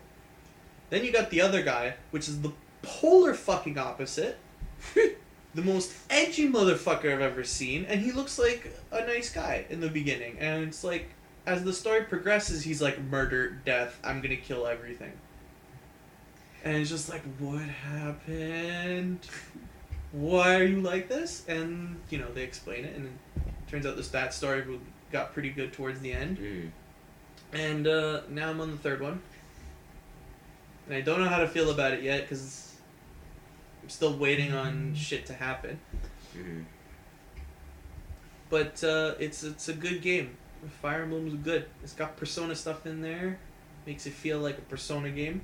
Then you got the other guy, which is the polar fucking opposite. The most edgy motherfucker I've ever seen, and he looks like a nice guy in the beginning. And it's like, as the story progresses, he's like, murder, death, I'm gonna kill everything. And it's just like, what happened? Why are you like this? And, you know, they explain it, and it turns out that story got pretty good towards the end. And now I'm on the third one. And I don't know how to feel about it yet, because I'm still waiting on shit to happen. But it's a good game. Fire Emblem is good. It's got Persona stuff in there. Makes it feel like a Persona game.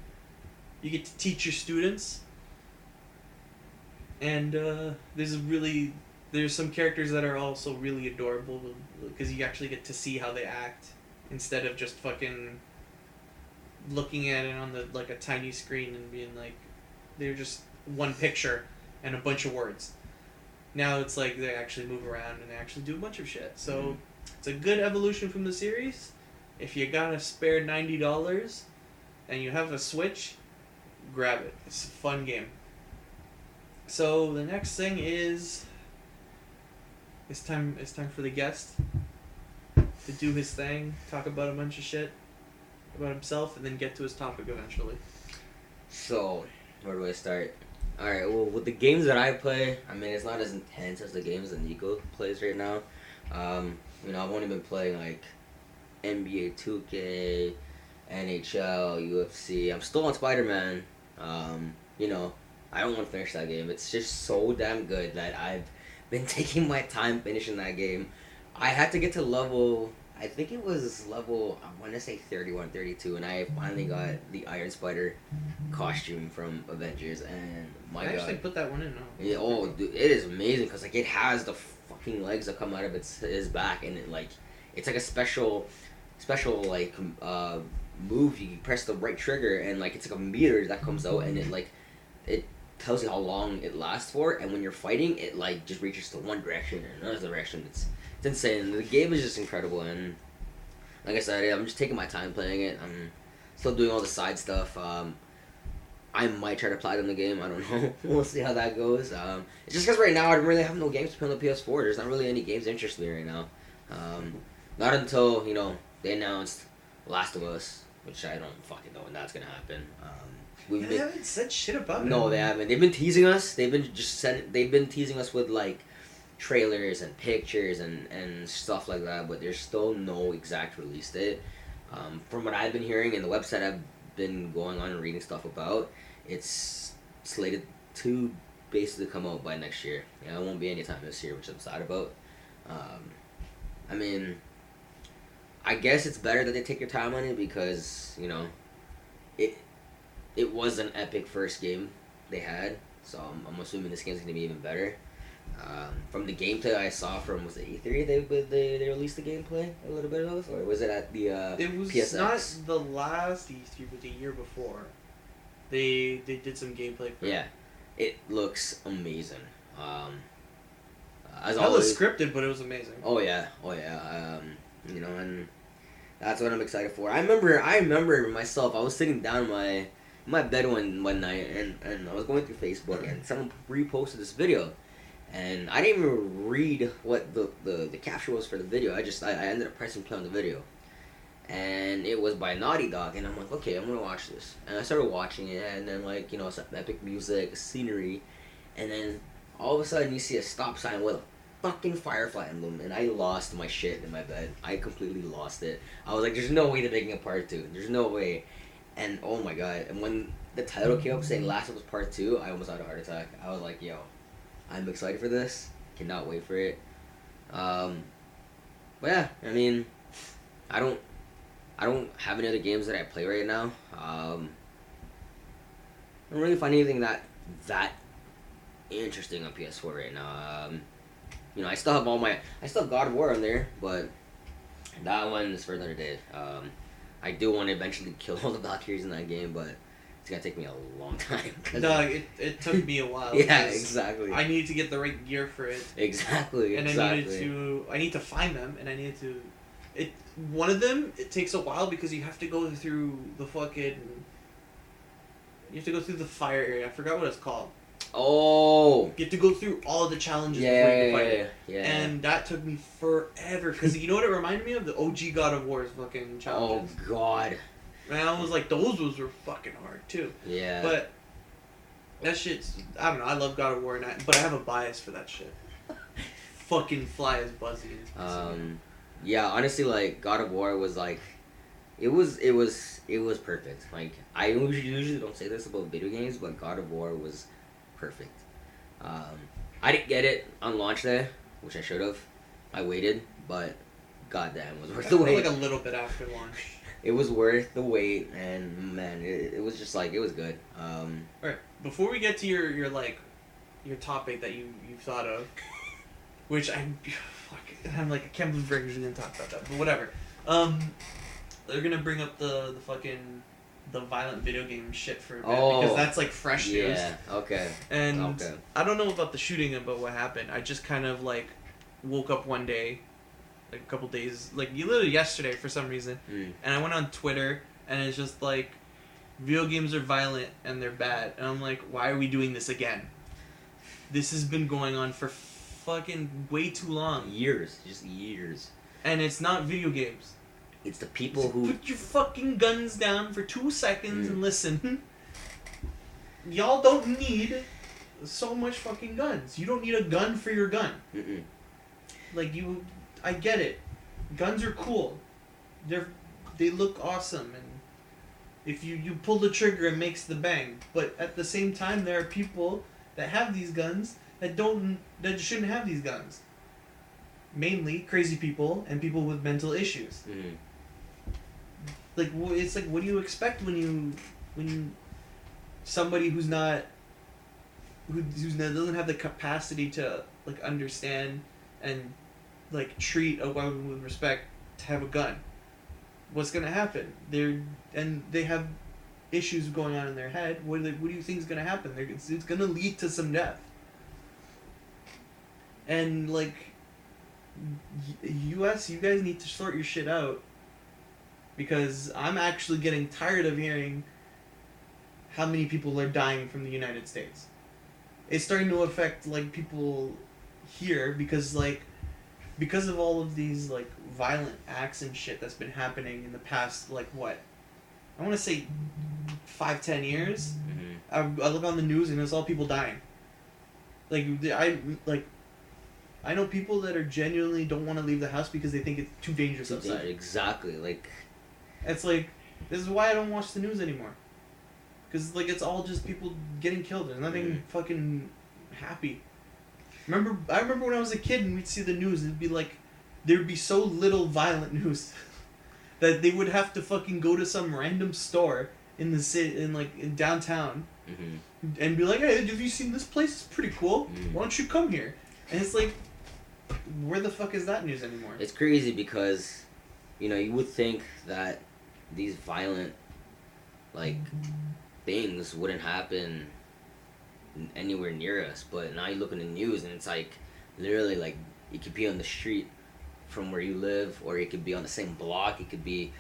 You get to teach your students. And there's some characters that are also really adorable, because you actually get to see how they act instead of just fucking looking at it on a tiny screen and being like, they're just one picture and a bunch of words. Now it's like they actually move around and they actually do a bunch of shit. So it's a good evolution from the series. If you got a spare $90 and you have a Switch, grab it. It's a fun game. So the next thing is, it's time for the guest to do his thing, talk about a bunch of shit about himself, and then get to his topic eventually. So, where do I start? Alright, well, with the games that I play, I mean, it's not as intense as the games that Nico plays right now. You know, I've only been playing, like, NBA 2K, NHL, UFC. I'm still on Spider-Man. You know, I don't want to finish that game. It's just so damn good that I've been taking my time finishing that game. I had to get to level, I think it was level, I want to say 31, 32, and I finally got the Iron Spider costume from Avengers, and my God. I actually put that one in now. Yeah, oh, dude, it is amazing, because, like, it has the fucking legs that come out of his back, and it, like, it's like a special, like, move. You press the right trigger, and, like, it's like a meter that comes out, and it, like, it tells you how long it lasts for, and when you're fighting, it, like, just reaches to one direction or another direction. It's insane. The game is just incredible, and like I said, I'm just taking my time playing it. I'm still doing all the side stuff. I might try to platinum the game. I don't know. We'll see how that goes. It's just because right now I don't really have no games to play on the PS4. There's not really any games that interest me right now. Not until, you know, they announced Last of Us, which I don't fucking know when that's gonna happen. They haven't said shit about it. No, they haven't. They've been teasing us. They've been teasing us with, like, trailers and pictures and stuff like that, but there's still no exact release date. From what I've been hearing and the website I've been going on and reading stuff about, it's slated to basically come out by next year. Yeah, it won't be any time this year, which I'm sad about. I mean, I guess it's better that they take their time on it because, you know, it was an epic first game they had, so I'm assuming this game's going to be even better. From the gameplay I saw from, was it E3 they released the gameplay a little bit of, or was it at the It was PSX? not the last E3, but the year before. They did some gameplay for Yeah, it looks amazing. As That always, was scripted, but it was amazing. Oh yeah. You know, and that's what I'm excited for. I remember myself. I was sitting down in my bed one night, and I was going through Facebook, and someone reposted this video, and I didn't even read what the caption was for the video. I ended up pressing play on the video, and it was by Naughty Dog, and I'm like, okay, I'm gonna watch this, and I started watching it, and then, like, you know, some epic music, scenery, and then all of a sudden you see a stop sign with a fucking Firefly emblem, and I lost my shit in my bed. I completely lost it. I was like, there's no way they're making a part 2. There's no way. And oh my god, and when the title came up saying Last of Us Part 2, I almost had a heart attack. I was like, yo, I'm excited for this. Cannot wait for it. But yeah, I mean, I don't have any other games that I play right now. I don't really find anything that interesting on PS4 right now. You know, I still have God of War on there, but that one is for another day. I do want to eventually kill all the Valkyries in that game, but it's gonna take me a long time. No, it took me a while. Yeah, exactly. I needed to get the right gear for it. Exactly. And I need to find them, and I needed to. One of them, it takes a while because you have to go through the fucking. You have to go through the fire area. I forgot what it's called. Oh. You have to go through all of the challenges before you can fight it. Yeah. And that took me forever because you know what it reminded me of? The OG God of War's fucking challenges. Oh god. And I was like, those were fucking hard too. Yeah. But that shit's, I don't know. I love God of War, but I have a bias for that shit. Fucking fly is buzzy. Yeah. Honestly, like God of War was like, it was perfect. Like I usually don't say this about video games, but God of War was perfect. I didn't get it on launch day, which I should have. I waited, but goddamn, it was worth the wait. Like a little bit after launch. It was worth the wait, and man, it was just like, it was good. Alright, before we get to your topic that you thought of, which I'm like, I can't believe we're actually gonna talk about that, but whatever. They're gonna bring up the fucking the violent video game shit for a bit because that's like fresh news. Yeah. Okay. And I don't know about the shooting and about what happened. I just kind of like woke up one day, like a couple days, like literally yesterday for some reason, and I went on Twitter and it's just like, video games are violent and they're bad, and I'm like, why are we doing this again? This has been going on for fucking way too long. Just years. And it's not video games. It's the people who... Put your fucking guns down for 2 seconds and listen. Y'all don't need so much fucking guns. You don't need a gun for your gun. Like, I get it. Guns are cool. They look awesome, and if you pull the trigger, it makes the bang. But at the same time, there are people that have these guns that shouldn't have these guns. Mainly crazy people and people with mental issues. Like, it's like, what do you expect when you somebody who doesn't have the capacity to like understand and like treat a woman with respect to have a gun? What's gonna happen? They have issues going on in their head. What do you think is gonna happen? It's gonna lead to some death. And like, U.S., you guys need to sort your shit out, because I'm actually getting tired of hearing how many people are dying from the United States. It's starting to affect like people here because of all of these like violent acts and shit that's been happening in the past, like what? I want to say 5-10 years. I look on the news and it's all people dying. I know people that are genuinely don't want to leave the house because they think it's too dangerous outside. Exactly. Like, it's like, this is why I don't watch the news anymore. Because, like, it's all just people getting killed. There's nothing fucking happy. I remember when I was a kid and we'd see the news, it'd be like, there'd be so little violent news that they would have to fucking go to some random store in the city, in downtown, and be like, hey, have you seen this place? It's pretty cool. Why don't you come here? And it's like, where the fuck is that news anymore? It's crazy because, you would think that these violent, like, things wouldn't happen anywhere near us, but now you look in the news and it's like, literally, like, it could be on the street from where you live, or it could be on the same block, it could be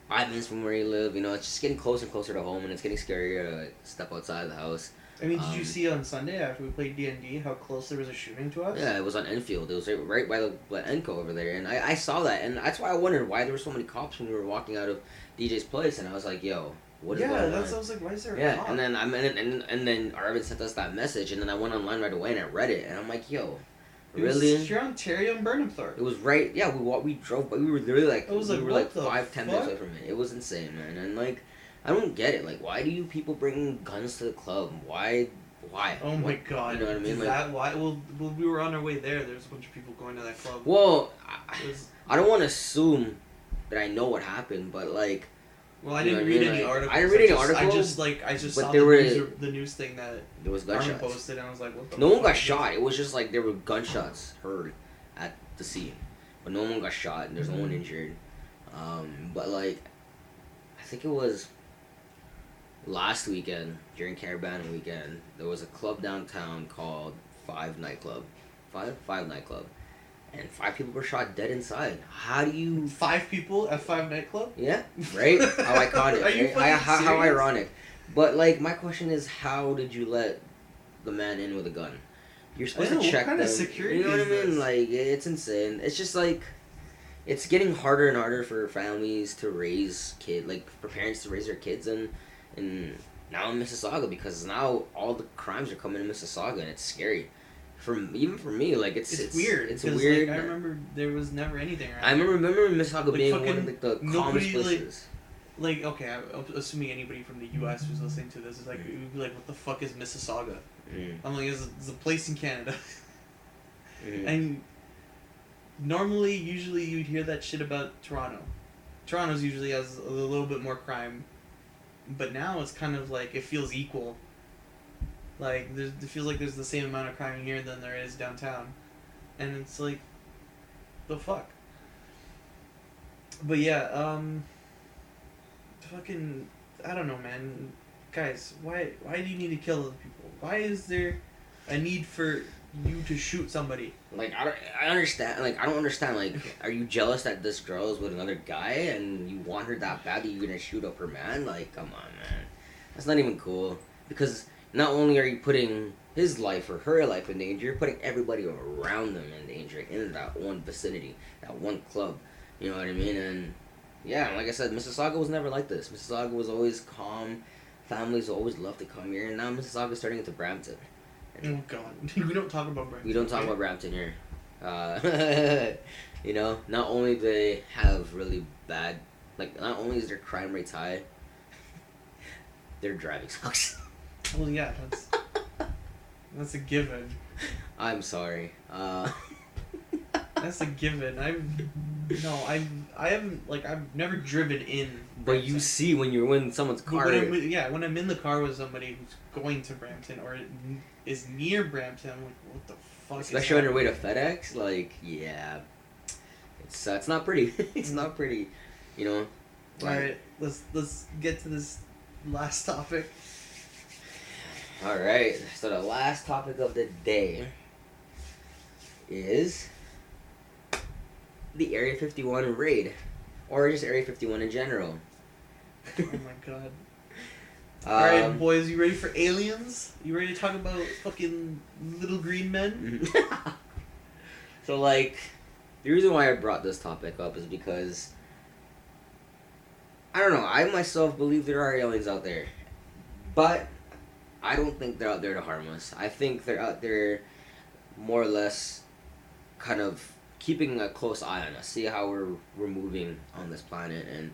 5 minutes from where you live, it's just getting closer and closer to home, and it's getting scarier to like, step outside the house. I mean, did you see on Sunday after we played D&D how close there was a shooting to us? Yeah, it was on Enfield. It was right by the Enco over there, and I saw that, and that's why I wondered why there were so many cops when we were walking out of DJ's place, and I was like, yo, what is going on? I was like, why is there a cop? And then and then Arvin sent us that message, and then I went online right away and I read it, and I'm like, yo, really? It was here on Ontario and Burnhamthorpe. It was right. Yeah, we drove, but we were literally like, we were like 5-10 minutes away from it. It was insane, man. And like, I don't get it. Like, why do you people bring guns to the club? Why? Oh my god. You know what I mean? Is like, that why? Well, we were on our way there. There's a bunch of people going to that club. Well, I don't want to assume that I know what happened, but like. Well, I didn't read any articles. I didn't read any articles. I just but saw the news thing that there was gunshots posted, and I was like, what the No one got shot. It was just like there were gunshots heard at the scene, but no one got shot and there's no one injured. But like, I think it was last weekend during Caravana weekend, there was a club downtown called Five Nightclub, and 5 people were shot dead inside. How do you... 5 people at 5 nightclub? Yeah, right? How iconic, Are you right? How serious? ironic. But, like, my question is, how did you let the man in with a gun? You're supposed to check them. What kind of security You know what I is mean? this? Like, it's insane. It's just, like, it's getting harder and harder for families to raise for parents to raise their kids in now in Mississauga, because now all the crimes are coming in Mississauga, and it's scary. Even for me, like it's weird. It's weird. Like, I remember there was never anything. Right? I remember Mississauga being one of the calmest places. Like okay, I'm assuming anybody from the U.S. who's listening to this is like, would be like, what the fuck is Mississauga? I'm like, it's a place in Canada. And normally, usually you'd hear that shit about Toronto. Toronto's usually has a little bit more crime, but now it's kind of like it feels equal. Like, it feels like there's the same amount of crime here than there is downtown. And it's like, the fuck? But yeah, fucking, I don't know, man. Guys, why do you need to kill other people? Why is there a need for you to shoot somebody? Like, I don't understand, like, are you jealous that this girl is with another guy and you want her that bad that you're gonna shoot up her man? Like, come on, man. That's not even cool. Because not only are you putting his life or her life in danger, you're putting everybody around them in danger in that one vicinity, that one club. You know what I mean? And yeah, like I said, Mississauga was never like this. Mississauga was always calm. Families always loved to come here, and now Mississauga's turning into Brampton. Oh god, we don't talk about Brampton. We don't talk about Brampton here. Not only do they have really bad, like, not only is their crime rates high, their driving sucks. Well, yeah, that's a given. I'm sorry. That's a given. I've never driven in. But you see when you're in someone's car. When I'm in the car with somebody who's going to Brampton or is near Brampton, I'm like, what the fuck? Especially on your way to FedEx, like, yeah, it's not pretty. It's not pretty, All right, let's get to this last topic. All right, so the last topic of the day is the Area 51 raid, or just Area 51 in general. Oh my god. Alright, boys, you ready for aliens? You ready to talk about fucking little green men? So, like, the reason why I brought this topic up is because, I don't know, I myself believe there are aliens out there, but I don't think they're out there to harm us. I think they're out there more or less kind of keeping a close eye on us, see how we're moving on this planet, and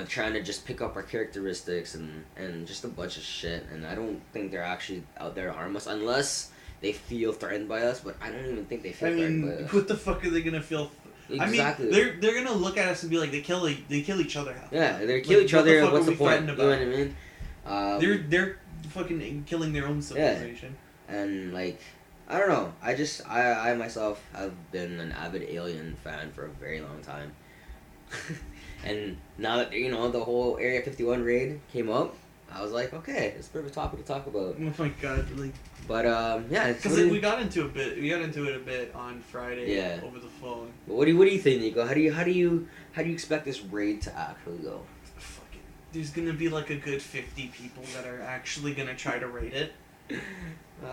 trying to just pick up our characteristics and just a bunch of shit. And I don't think they're actually out there to harm us unless they feel threatened by us. But I don't even think they feel threatened by us. What the fuck are they gonna feel? Exactly. I mean, they're gonna look at us and be like, they kill each other. Yeah, they kill each other. What's the point? You know what I mean? They're fucking killing their own civilization. Yeah. And like, I don't know. I myself have been an avid Alien fan for a very long time. And now that the whole Area 51 raid came up, I was like, okay, it's a perfect topic to talk about. Oh my god, like. But yeah, because we got into it a bit on Friday. Yeah. Over the phone. But what do you think, Nico? How do you expect this raid to actually go? Fucking, there's gonna be like a good 50 people that are actually gonna try to raid it.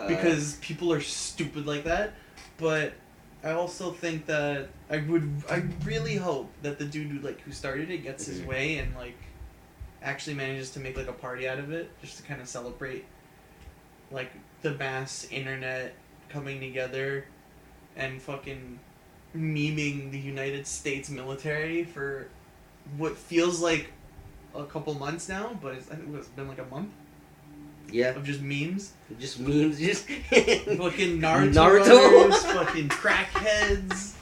Because people are stupid like that. But I also think that I really hope that the dude who started it gets his way and like actually manages to make like a party out of it, just to kind of celebrate like the mass internet coming together and fucking memeing the United States military for what feels like a couple months now, but I think it's been like a month. Yeah. Of just memes. Just memes, just fucking Naruto runners, fucking crackheads.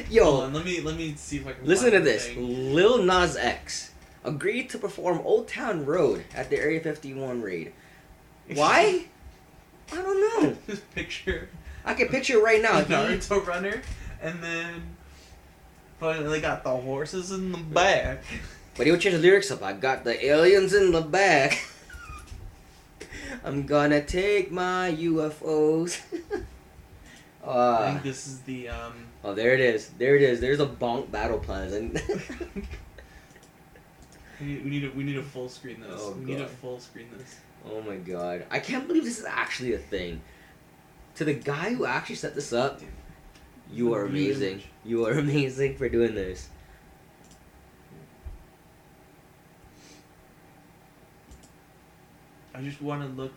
Yo, hold on, let me see if I can listen find to this. thing. Lil Nas X agreed to perform Old Town Road at the Area 51 raid. Why? I don't know. Just picture. I can picture it right now. Naruto runner, and then finally they got the horses in the back. But he would change the lyrics up. I got the aliens in the back. I'm gonna take my UFOs. I think this is the Oh, there it is. There's a bonk battle plan. we need to full screen this. Oh, we need to full screen this. Oh my god. I can't believe this is actually a thing. To the guy who actually set this up, you are amazing. You are amazing for doing this. I just want to look.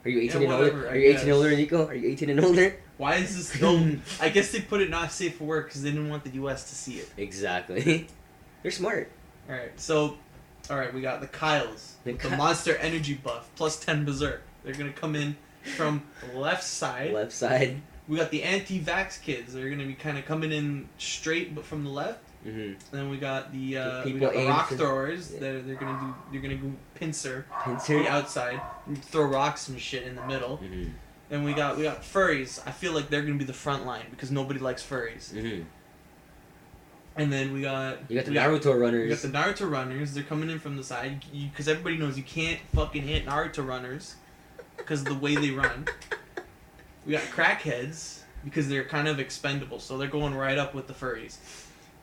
Are you 18 and older? Are you 18 and older, Nico? Are you 18 and older? Why is this no? I guess they put it not safe for work because they didn't want the U.S. to see it. Exactly. They're smart. Alright, so... Alright, we got the Kyles. The Monster Energy buff. Plus 10 Berserk. They're going to come in from the left side. Left side. We got the anti-vax kids. They're going to be kind of coming in straight but from the left. Mm-hmm. And then we got the rock throwers. Yeah. They're gonna go pincer the outside and throw rocks and shit in the middle. Mm-hmm. And we got furries. I feel like they're gonna be the front line because nobody likes furries. Mm-hmm. And then we got Naruto runners. We got the Naruto runners. They're coming in from the side because everybody knows you can't fucking hit Naruto runners because of the way they run. We got crackheads because they're kind of expendable, so they're going right up with the furries.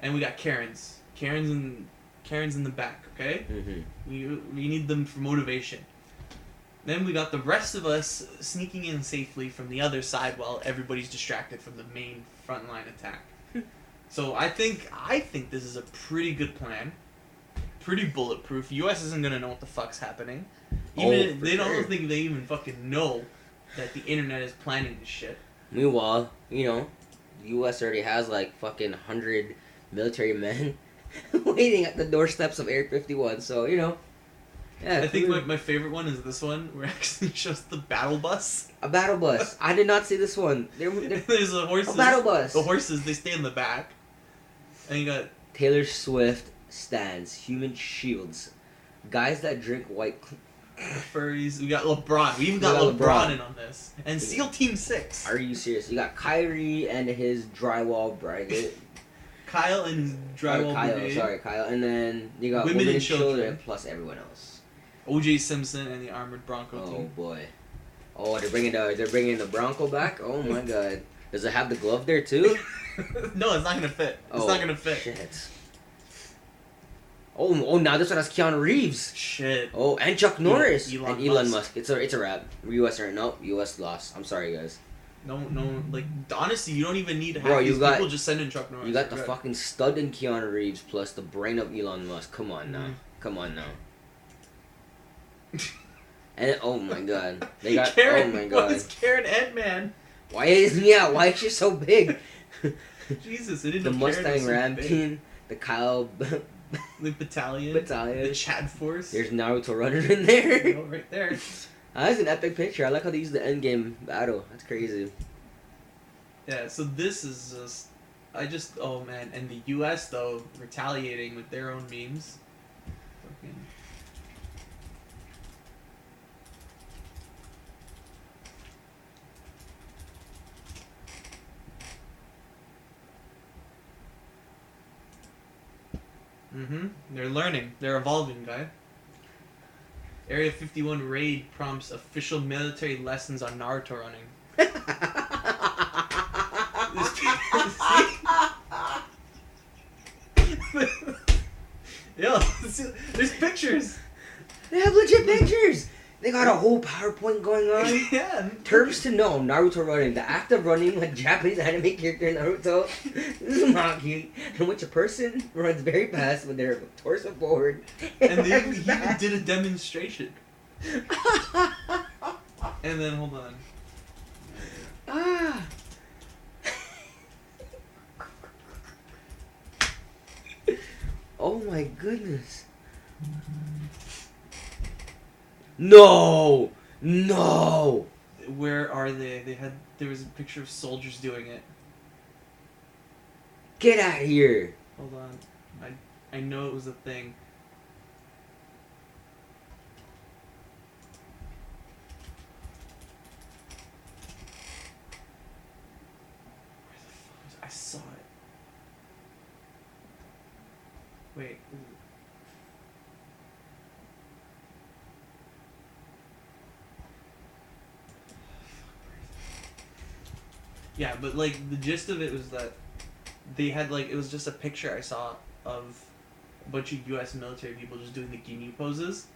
And we got Karens. Karens in the back, okay? Mm-hmm. We need them for motivation. Then we got the rest of us sneaking in safely from the other side while everybody's distracted from the main frontline attack. So I think this is a pretty good plan. Pretty bulletproof. US isn't gonna know what the fuck's happening. Don't think they even fucking know that the internet is planning this shit. Meanwhile, the US already has like fucking 100 military men waiting at the doorsteps of Area 51, so yeah. I think my favorite one is this one where actually just the battle bus. A battle bus. I did not see this one. There's the horses. A battle bus. The horses, they stay in the back. And you got Taylor Swift stands, human shields, guys that drink white. Furries. We got LeBron. We even got LeBron in on this. And SEAL Team 6. Are you serious? You got Kyrie and his drywall brigade. Kyle and his drywall brigade. Kyle. And then you got women and children plus everyone else. O.J. Simpson and the Armored Bronco team. Oh boy. Oh, they're bringing the Bronco back. Oh my god. Does it have the glove there too? No, it's not gonna fit. It's not gonna fit. Shit. Oh, now this one has Keanu Reeves. Shit. Oh, and Chuck Norris. Elon Musk. It's a wrap. US lost. I'm sorry, guys. No, like, honestly, you don't even need half these people just send in Chuck Norris. You got the fucking stud in Keanu Reeves plus the brain of Elon Musk. Come on now. And oh my god. They got Karen, oh my god. What's Karen Ant-Man? Why is she so big? Jesus, I didn't The know Karen was Mustang so Ram big. team, the Kyle The battalion. battalion. The Chad Force. There's Naruto running in there. Go right there. That's an epic picture. I like how they use the endgame battle. That's crazy. Yeah, so this is just, oh man, and the U.S. though, retaliating with their own memes. Fucking. They're learning. They're evolving, guy. Area 51 raid prompts official military lessons on Naruto running. Yo, there's pictures. They have legit pictures. They got a whole PowerPoint going on. Yeah. Terms to know, Naruto running. The act of running like Japanese anime character in Naruto. This is not cute. In which a person runs very fast with their torso forward. And he even did a demonstration. And then, hold on. Ah. Oh my goodness. No! No! Where are they? There was a picture of soldiers doing it. Get out of here! Hold on. I know it was a thing. Where the fuck was I saw it. Wait. Yeah, but like the gist of it was that they had like it was just a picture I saw of a bunch of U.S. military people just doing the Ginyu poses.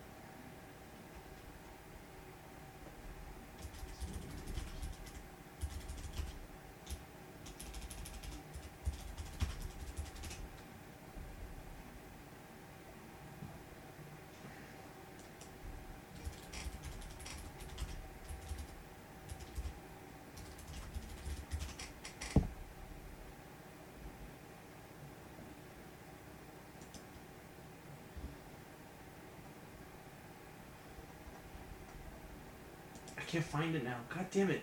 I can't find it now. God damn it.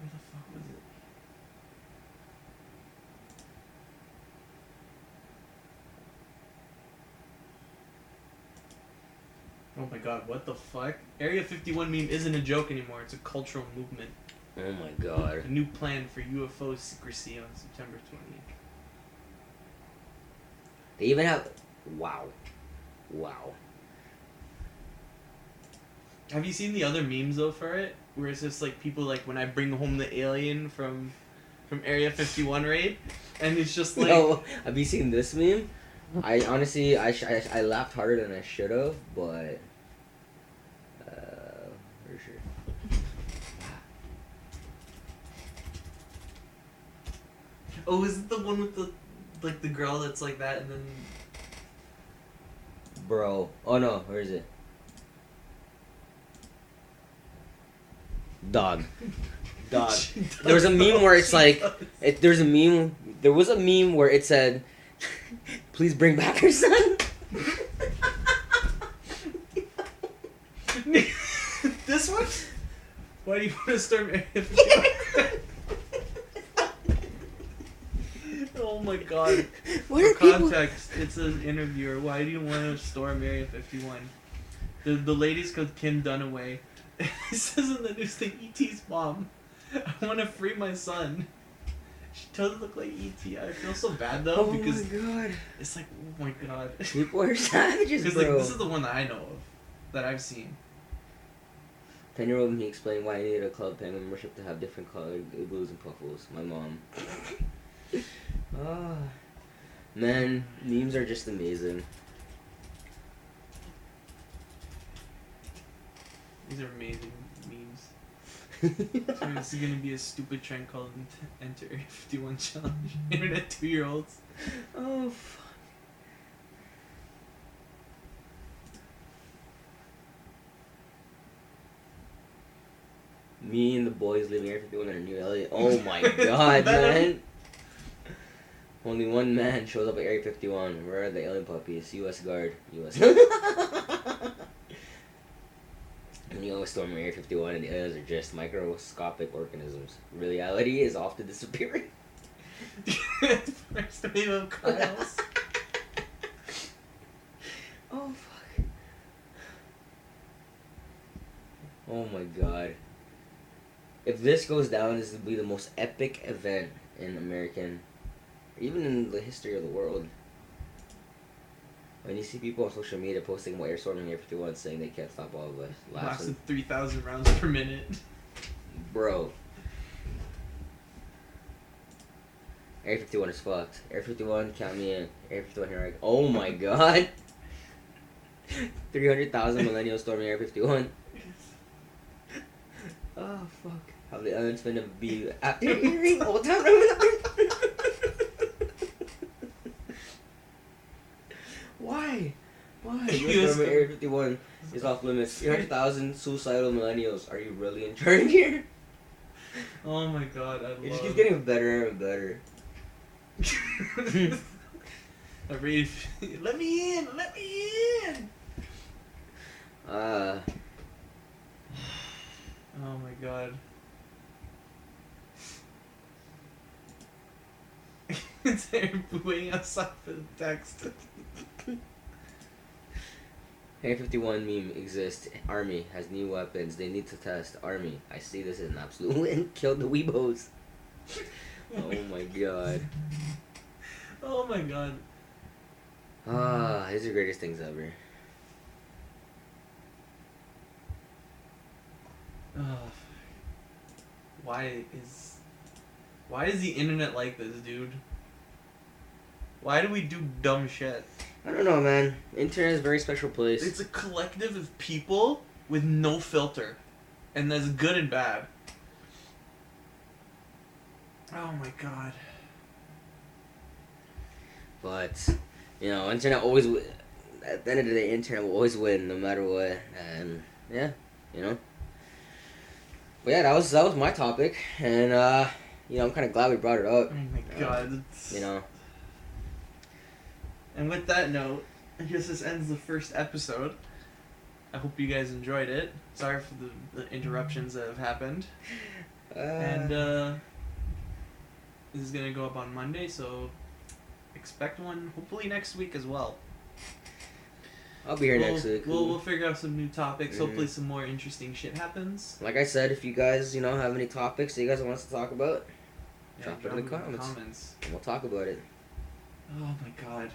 Where the fuck was it? Oh my god, what the fuck? Area 51 meme isn't a joke anymore. It's a cultural movement. Oh my god. A new plan for UFO secrecy on September 20th. They even have... Wow. Wow. Have you seen the other memes though for it? Where it's just like people like when I bring home the alien from Area 51 raid, and it's just like. No, have you seen this meme? I honestly, I laughed harder than I should have, but. For sure. Oh, is it the one with the girl that's like that and then. Bro. Oh no, where is it? Dog. There was a meme where it's like, there was a meme where it said, please bring back her son. This one? Why do you want to storm Area 51? Oh my god. What For are people... context, it's an interviewer. Why do you want to storm Area 51? The lady's called Kim Dunaway. It says in the news thing, E.T.'s mom. I want to free my son. She doesn't look like E.T. I feel so bad though because oh my god. it's like, oh my god. People are savages, Because bro. like this is the one that I know of, that I've seen. 10-year-old me explained why I needed a club penguin membership to have different colored igloos and puffles. My mom. Ah, man, memes are just amazing. These are amazing memes. So this is gonna be a stupid trend called Enter Area 51 Challenge. Internet 2-year-olds. Oh, fuck. Me and the boys leaving Area 51 in a new LA. Oh my god, man. Only one man shows up at Area 51. Where are the alien puppies? U.S. Guard. U.S. And you always storm Area 51 and the aliens are just microscopic organisms. Reality is often disappearing. First wave of Kyle's. Oh, fuck. Oh my god. If this goes down, this will be the most epic event in American, even in the history of the world. When you see people on social media posting about air storming Air 51 saying they can't stop all of us. Lasted 3,000 rounds per minute. Bro. Air 51 is fucked. Air 51, count me in. Air 51 here I go. Oh my god. 300,000 millennials storming Air 51. Oh fuck. How the aliens finna be after hearing all the time. Why? Why? Storming Area 51 is off limits. 300,000 suicidal millennials. Are you really in charge here? Oh my god, I love It just keeps getting better and better. I read. Let me in! Let me in! Oh my god. They're booing us off the text. Area 51 meme exists. Army has new weapons. They need to test. Army, I see this as an absolute win. Kill the weebos. Oh my god. Oh my god. These are the greatest things ever. Why is the internet like this, dude? Why do we do dumb shit? I don't know, man. Internet is a very special place. It's a collective of people with no filter. And that's good and bad. Oh my god. But, you know, internet always at the end of the day, internet will always win no matter what. And, yeah, you know. But yeah, that was my topic. And, you know, I'm kind of glad we brought it up. Oh my god. You know. And with that note, I guess this ends the first episode. I hope you guys enjoyed it. Sorry for the interruptions that have happened. And this is going to go up on Monday, so expect one hopefully next week as well. I'll be here next week. We'll figure out some new topics. Hopefully some more interesting shit happens. Like I said, if you guys, you know, have any topics that you guys want us to talk about, Yeah, drop it in the comments. And we'll talk about it. Oh my god.